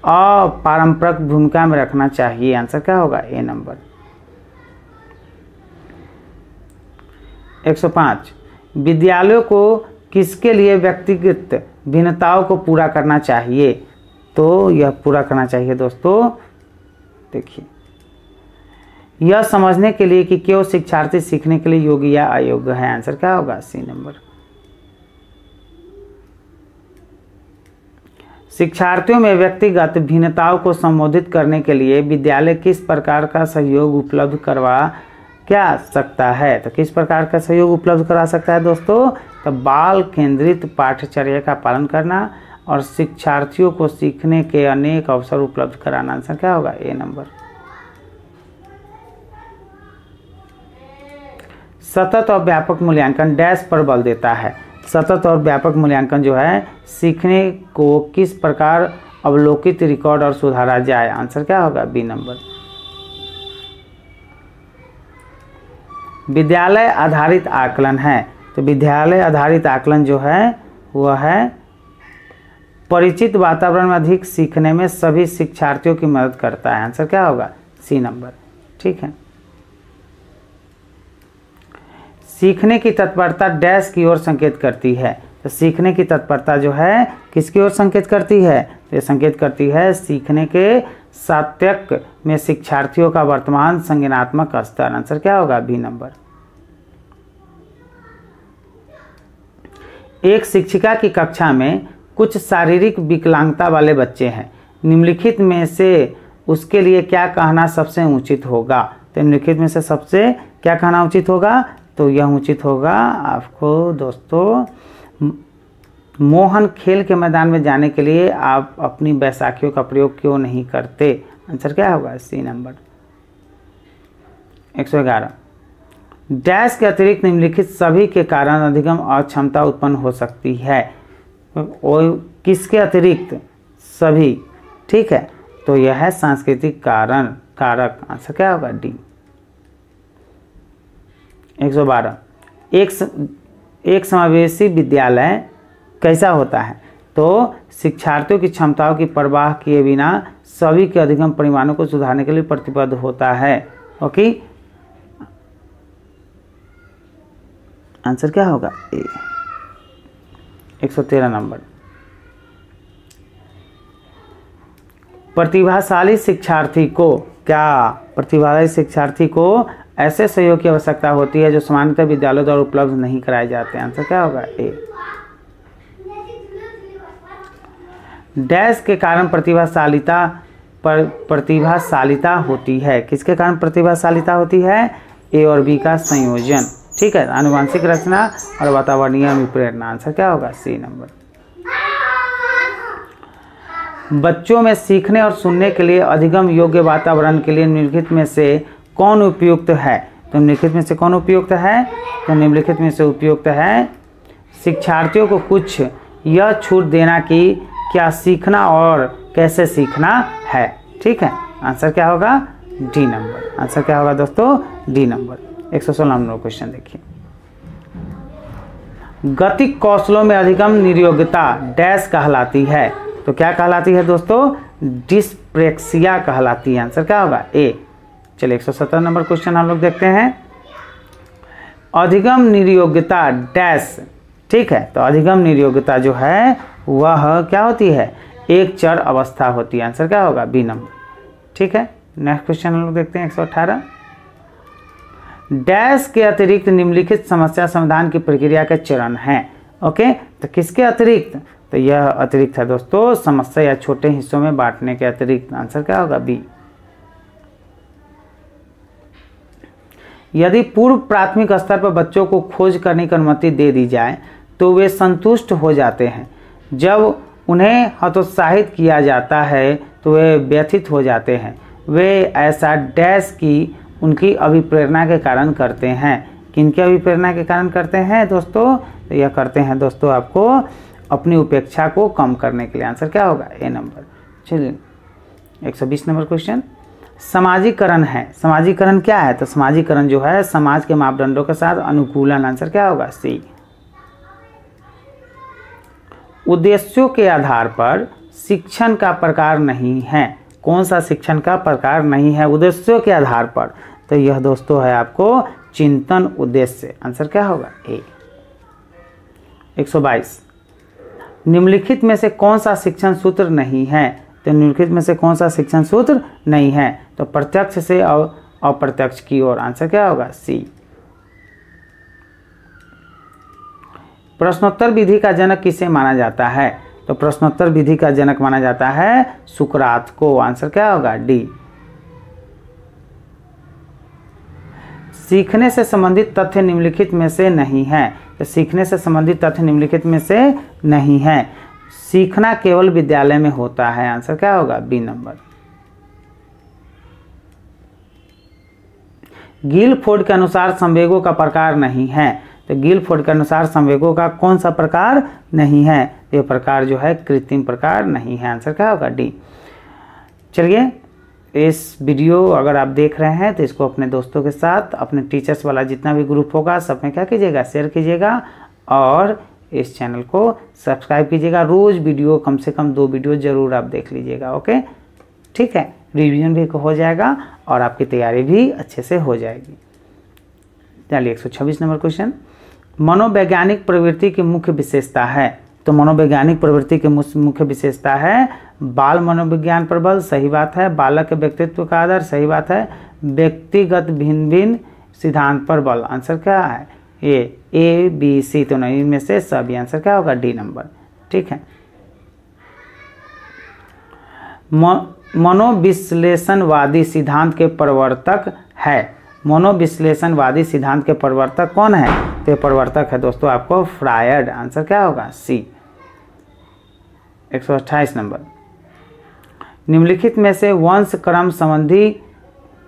अपारंपरिक भूमिका में रखना चाहिए। आंसर क्या होगा? ए नंबर। 105। विद्यालयों को किसके लिए व्यक्तिगत भिन्नताओं को पूरा करना चाहिए? तो यह पूरा करना चाहिए दोस्तों, देखिए, यह समझने के लिए कि क्यों शिक्षार्थी सीखने के लिए योग्य या अयोग्य है। आंसर क्या होगा? C number. शिक्षार्थियों में व्यक्तिगत भिन्नताओं को संबोधित करने के लिए विद्यालय किस प्रकार का सहयोग उपलब्ध करवा क्या सकता है? तो किस प्रकार का सहयोग उपलब्ध करा सकता है दोस्तों? तो बाल केंद्रित पाठ्यचर्या का पालन करना और शिक्षार्थियों को सीखने के अनेक अवसर उपलब्ध कराना। आंसर क्या होगा? ए नंबर। सतत और व्यापक मूल्यांकन डैश पर बल देता है। सतत और व्यापक मूल्यांकन जो है सीखने को किस प्रकार अवलोकित, रिकॉर्ड और सुधारा जाए। आंसर क्या होगा? B number. विद्यालय आधारित आकलन है। तो विद्यालय आधारित आकलन जो है वह है परिचित वातावरण में अधिक सीखने में सभी शिक्षार्थियों की मदद करता है। आंसर क्या होगा? C number. ठीक है। सीखने की तत्परता डैश की ओर संकेत करती है। तो सीखने की तत्परता जो है किसकी ओर संकेत करती है? तो ये संकेत करती है सीखने के सातत्य में शिक्षार्थियों का वर्तमान संज्ञानात्मक स्तर। आंसर क्या होगा? B number. एक शिक्षिका की कक्षा में कुछ शारीरिक विकलांगता वाले बच्चे हैं। निम्नलिखित में से उसके लिए क्या कहना सबसे उचित होगा? तो निम्नलिखित में से सबसे क्या कहना उचित होगा? तो यह उचित होगा आपको दोस्तों, मोहन खेल के मैदान में जाने के लिए आप अपनी बैसाखियों का प्रयोग क्यों नहीं करते? आंसर क्या होगा? C number. 111। डैश के अतिरिक्त निम्नलिखित सभी के कारण अधिगम अक्षमता उत्पन्न हो सकती है। और किसके अतिरिक्त? सभी। ठीक है, तो यह है सांस्कृतिक कारक। आंसर क्या होगा? डी। 112। एक समावेशी विद्यालय कैसा होता है? तो शिक्षार्थियों की क्षमताओं की परवाह किए बिना सभी के अधिगम परिमाणों को सुधारने के लिए प्रतिबद्ध होता है। ओके, आंसर क्या होगा? ए। 113 नंबर। प्रतिभाशाली शिक्षार्थी को ऐसे सहयोग की आवश्यकता होती है जो सामान्यतः विद्यालयों द्वारा उपलब्ध नहीं कराए जाते हैं। आंसर क्या होगा? ए। डैश के कारण प्रतिभाशालिता होती है। किसके कारण प्रतिभाशालिता होती है? ए और बी का संयोजन। ठीक है, आनुवंशिक रचना और वातावरणीय विप्रेरणा। आंसर क्या होगा? C number. बच्चों में सीखने और सुनने के लिए अधिगम योग्य वातावरण के लिए निम्नलिखित में से कौन उपयुक्त है? तो निम्नलिखित में से कौन उपयुक्त है? तो निम्नलिखित में से उपयुक्त है शिक्षार्थियों को कुछ यह छूट देना कि क्या सीखना और कैसे सीखना है। ठीक है, आंसर क्या होगा? D number. आंसर क्या होगा दोस्तों? D number. 116 नंबर क्वेश्चन देखिए। गतिक कौशलों में अधिगम निर्योग्यता डैश कहलाती है। तो क्या कहलाती है दोस्तों? डिस्प्रेक्सिया कहलाती है। आंसर क्या होगा? ए। चलिए 117 नंबर क्वेश्चन हम लोग देखते हैं। अधिगम निर्योग्यता डैश। ठीक है, तो अधिगम निर्योग्यता जो है वह क्या होती है? एक चर अवस्था होती है। आंसर क्या होगा? B number. ठीक है, नेक्स्ट क्वेश्चन हम लोग देखते हैं 118। डैश के अतिरिक्त निम्नलिखित समस्या समाधान की प्रक्रिया के चरण हैं। ओके, तो किसके अतिरिक्त? तो यह अतिरिक्त है दोस्तों समस्या या छोटे हिस्सों में बांटने के अतिरिक्त। आंसर क्या होगा? बी। यदि पूर्व प्राथमिक स्तर पर बच्चों को खोज करने की अनुमति दे दी जाए तो वे संतुष्ट हो जाते हैं। जब उन्हें हतोत्साहित किया जाता है तो वे व्यथित हो जाते हैं। वे ऐसा डैश की उनकी अभिप्रेरणा के कारण करते हैं। किनकी अभिप्रेरणा के कारण करते हैं दोस्तों? तो यह करते हैं दोस्तों आपको अपनी उपेक्षा को कम करने के लिए। आंसर क्या होगा? ए नंबर। चलिए 120 नंबर क्वेश्चन, समाजीकरण है। समाजीकरण क्या है? तो समाजीकरण जो है समाज के मापदंडों के साथ अनुकूलन। आंसर क्या होगा? सी। उद्देश्यों के आधार पर शिक्षण का प्रकार नहीं है। कौन सा शिक्षण का प्रकार नहीं है उद्देश्यों के आधार पर? तो यह दोस्तों है आपको चिंतन उद्देश्य। आंसर क्या होगा? ए। 122, निम्नलिखित में से कौन सा शिक्षण सूत्र नहीं है? तो निम्नलिखित में से कौन सा शिक्षण सूत्र नहीं है? तो प्रत्यक्ष से अप्रत्यक्ष की ओर। आंसर क्या होगा? सी। प्रश्नोत्तर विधि का जनक किसे माना जाता है? तो प्रश्नोत्तर विधि का जनक माना जाता है सुकरात को। आंसर क्या होगा? डी। सीखने से संबंधित तथ्य निम्नलिखित में से नहीं है। तो सीखने से संबंधित तथ्य निम्नलिखित में से नहीं है। सीखना केवल विद्यालय में होता है। आंसर क्या होगा? B number. गिलफोर्ड के अनुसार संवेगों का प्रकार नहीं है। तो गिलफोर्ड के अनुसार संवेगों का कौन सा प्रकार नहीं है? ये प्रकार जो है कृत्रिम प्रकार नहीं है। आंसर क्या होगा? डी। चलिए, इस वीडियो अगर आप देख रहे हैं तो इसको अपने दोस्तों के साथ, अपने टीचर्स वाला जितना भी ग्रुप होगा सब में क्या कीजिएगा? शेयर कीजिएगा और इस चैनल को सब्सक्राइब कीजिएगा। रोज़ वीडियो कम से कम 2 वीडियो ज़रूर आप देख लीजिएगा। ओके, ठीक है, रिवीजन भी हो जाएगा और आपकी तैयारी भी अच्छे से हो जाएगी। चलिए 126 नंबर क्वेश्चन, मनोवैज्ञानिक प्रवृत्ति की मुख्य विशेषता है। तो मनोवैज्ञानिक प्रवृत्ति की मुख्य विशेषता है बाल मनोविज्ञान प्रबल। सही बात है। बालक के व्यक्तित्व का आदर। सही बात है। व्यक्तिगत भिन्न भिन्न सिद्धांत पर बल। आंसर क्या है? ये ए बी सी तो नहीं, इनमें से सभी। आंसर क्या होगा? D number. ठीक है। मनोविश्लेषणवादी सिद्धांत के प्रवर्तक है। मनोविश्लेषणवादी सिद्धांत के प्रवर्तक कौन है? तो प्रवर्तक है दोस्तों आपको फ्रायड। आंसर क्या होगा? सी। 128 नंबर, निम्नलिखित में से वंश क्रम संबंधी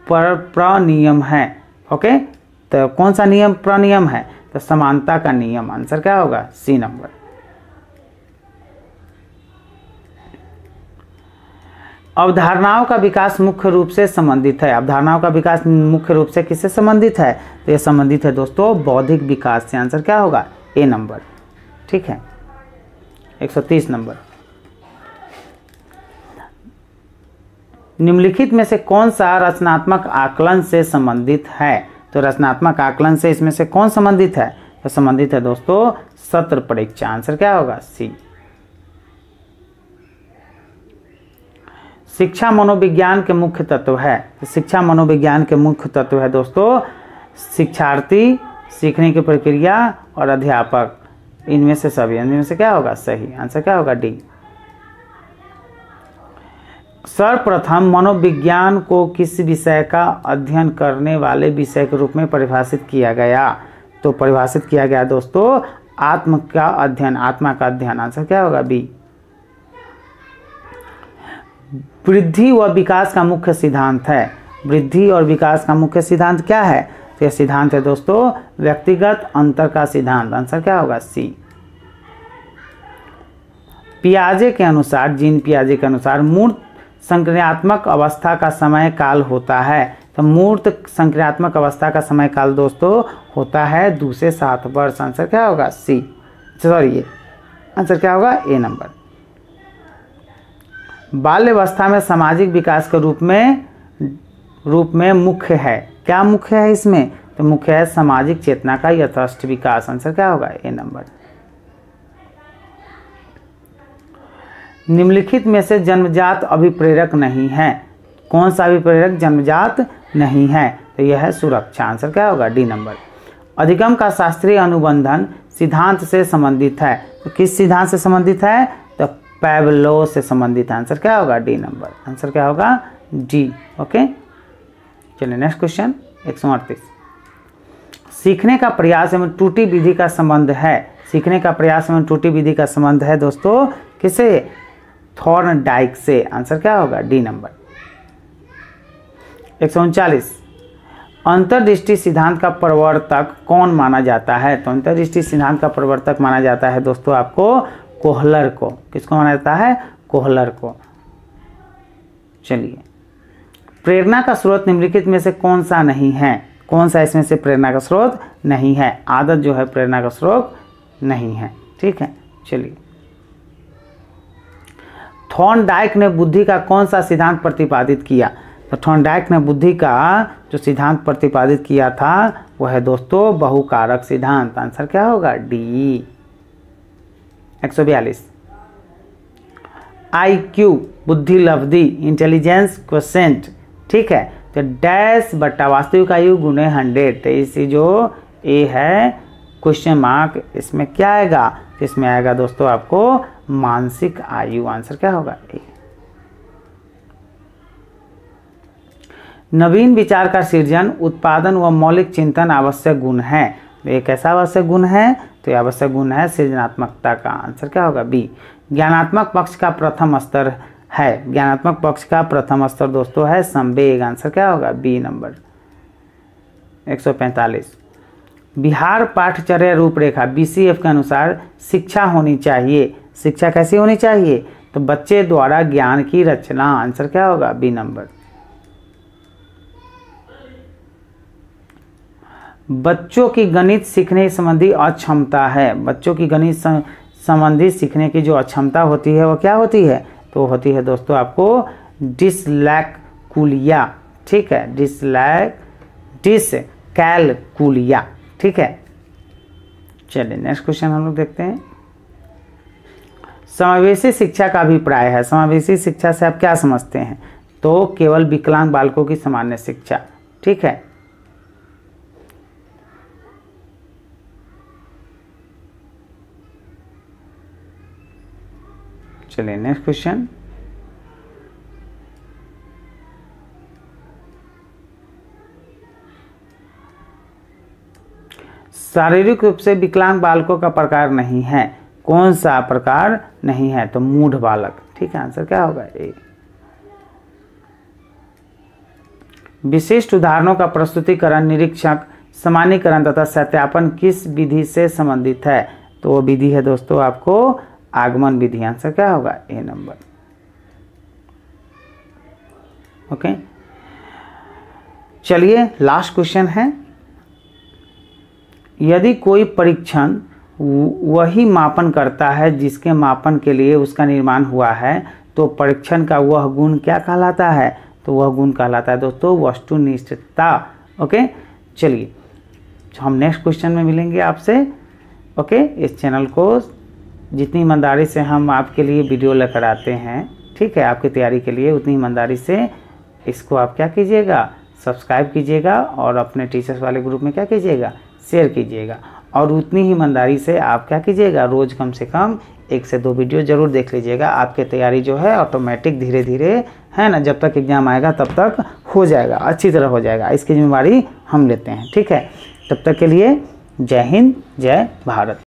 प्रनियम है। ओके, तो कौन सा नियम प्रनियम है? तो समानता का नियम। आंसर क्या होगा? C number. अवधारणाओं का विकास मुख्य रूप से संबंधित है। अवधारणाओं का विकास मुख्य रूप से किससे संबंधित है? तो यह संबंधित है दोस्तों बौद्धिक विकास से। आंसर क्या होगा? ए नंबर। ठीक है। 130 नंबर, निम्नलिखित में से कौन सा रचनात्मक आकलन से संबंधित है? तो रचनात्मक आकलन से इसमें से कौन संबंधित है? तो संबंधित है दोस्तों सत्र परीक्षा। आंसर क्या होगा? सी। शिक्षा मनोविज्ञान के मुख्य तत्व है। तो शिक्षा मनोविज्ञान के मुख्य तत्व है दोस्तों शिक्षार्थी, सीखने की प्रक्रिया और अध्यापक। इनमें से सभी, इनमें से क्या होगा? सही। आंसर क्या होगा? डी। सर्वप्रथम मनोविज्ञान को किस विषय का अध्ययन करने वाले विषय के रूप में परिभाषित किया गया? तो परिभाषित किया गया दोस्तों आत्म का अध्ययन, आत्मा का अध्ययन। आंसर क्या होगा? बी। वृद्धि व विकास का मुख्य सिद्धांत है। वृद्धि और विकास का मुख्य सिद्धांत क्या है? तो यह सिद्धांत है दोस्तों व्यक्तिगत अंतर का सिद्धांत। आंसर क्या होगा? सी। पियाजे के अनुसार, जीन पियाजे के अनुसार मूर्त संक्रियात्मक अवस्था का समय काल होता है। तो मूर्त संक्रियात्मक अवस्था का समय काल दोस्तों होता है 2 से 7 वर्ष। आंसर क्या होगा? सी। सॉरी, ये आंसर क्या होगा? ए नंबर। बाल्यावस्था में सामाजिक विकास के रूप में मुख्य है। क्या मुख्य है इसमें? तो मुख्य है सामाजिक चेतना का यथेष्ट विकास। आंसर क्या होगा? ए नंबर। निम्नलिखित में से जन्मजात अभिप्रेरक नहीं है। कौन सा अभिप्रेरक जन्मजात नहीं है? तो यह है सुरक्षा। आंसर क्या होगा? D number. अधिगम का शास्त्रीय अनुबंधन सिद्धांत से संबंधित है, तो किस सिद्धांत से संबंधित है? तो पैवलोव से संबंधित। आंसर क्या होगा? D number. आंसर क्या होगा? डी। ओके, चलिए नेक्स्ट क्वेश्चन 138। सीखने का प्रयास एवं त्रुटि विधि का संबंध है। सीखने का प्रयास एवं त्रुटि विधि का संबंध है दोस्तों किसे? थॉर्नडाइक से। आंसर क्या होगा? D number. 139। अंतर्दृष्टि सिद्धांत का प्रवर्तक कौन माना जाता है? तो अंतर्दृष्टि सिद्धांत का प्रवर्तक माना जाता है दोस्तों आपको कोहलर को। किसको माना जाता है? कोहलर को। चलिए, प्रेरणा का स्रोत निम्नलिखित में से कौन सा नहीं है? कौन सा इसमें से प्रेरणा का स्रोत नहीं है? आदत जो है प्रेरणा का स्रोत नहीं है। ठीक है, चलिए, थॉर्नडाइक ने बुद्धि का कौन सा सिद्धांत प्रतिपादित किया? तो थॉर्नडाइक ने बुद्धि का जो सिद्धांत प्रतिपादित किया था वह है दोस्तों बहुकारक सिद्धांत। आंसर क्या होगा? डी। 142। IQ बुद्धि लब्धि इंटेलिजेंस क्वोशेंट, ठीक है, तो डैश बट्टा वास्तविक आयु गुने 100। तो इसी जो ए है क्वेश्चन मार्क, इसमें क्या आएगा? इसमें आएगा दोस्तों आपको मानसिक आयु। आंसर क्या होगा? ए। नवीन विचार का सृजन, उत्पादन व मौलिक चिंतन आवश्यक गुण है। एक ऐसा आवश्यक गुण है, तो यह आवश्यक गुण है सृजनात्मकता का। आंसर क्या होगा? बी। ज्ञानात्मक पक्ष का प्रथम स्तर है। ज्ञानात्मक पक्ष का प्रथम स्तर दोस्तों है संवेग। आंसर क्या होगा? B number. 145। बिहार पाठ्यचर्या रूपरेखा BCF के अनुसार शिक्षा होनी चाहिए। शिक्षा कैसी होनी चाहिए? तो बच्चे द्वारा ज्ञान की रचना। आंसर क्या होगा? B number. बच्चों की गणित सीखने संबंधी अक्षमता है। बच्चों की गणित संबंधी सीखने की जो अक्षमता होती है वो क्या होती है? तो होती है दोस्तों आपको डिसलैक्कुलिया। ठीक है, डिसकैलकुलिया। ठीक है, चलिए नेक्स्ट क्वेश्चन हम लोग देखते हैं। समावेशी शिक्षा का अभिप्राय है। समावेशी शिक्षा से आप क्या समझते हैं? तो केवल विकलांग बालकों की सामान्य शिक्षा। ठीक है, चलिए नेक्स्ट क्वेश्चन। शारीरिक रूप से विकलांग बालकों का प्रकार नहीं है। कौन सा प्रकार नहीं है? तो मूढ़ बालक। ठीक है, आंसर क्या होगा? ए। विशिष्ट उदाहरणों का प्रस्तुतिकरण, निरीक्षक, सामान्यीकरण तथा सत्यापन किस विधि से संबंधित है? तो वो विधि है दोस्तों आपको आगमन विधि। आंसर क्या होगा? ए नंबर। ओके, चलिए लास्ट क्वेश्चन है। यदि कोई परीक्षण वही मापन करता है जिसके मापन के लिए उसका निर्माण हुआ है, तो परीक्षण का वह गुण क्या कहलाता है? तो वह गुण कहलाता है दोस्तों वस्तुनिष्ठता। ओके, चलिए हम नेक्स्ट क्वेश्चन में मिलेंगे आपसे। ओके, इस चैनल को जितनी ईमानदारी से हम आपके लिए वीडियो लेकर आते हैं, ठीक है, आपकी तैयारी के लिए, उतनी ईमानदारी से इसको आप क्या कीजिएगा? सब्सक्राइब कीजिएगा और अपने टीचर्स वाले ग्रुप में क्या कीजिएगा? शेयर कीजिएगा। और उतनी ही ईमानदारी से आप क्या कीजिएगा? रोज़ कम से कम 1 से 2 वीडियो ज़रूर देख लीजिएगा। आपकी तैयारी जो है ऑटोमेटिक धीरे धीरे, है ना, जब तक एग्ज़ाम आएगा तब तक हो जाएगा, अच्छी तरह हो जाएगा। इसकी जिम्मेवारी हम लेते हैं। ठीक है, तब तक के लिए जय हिंद, जय भारत।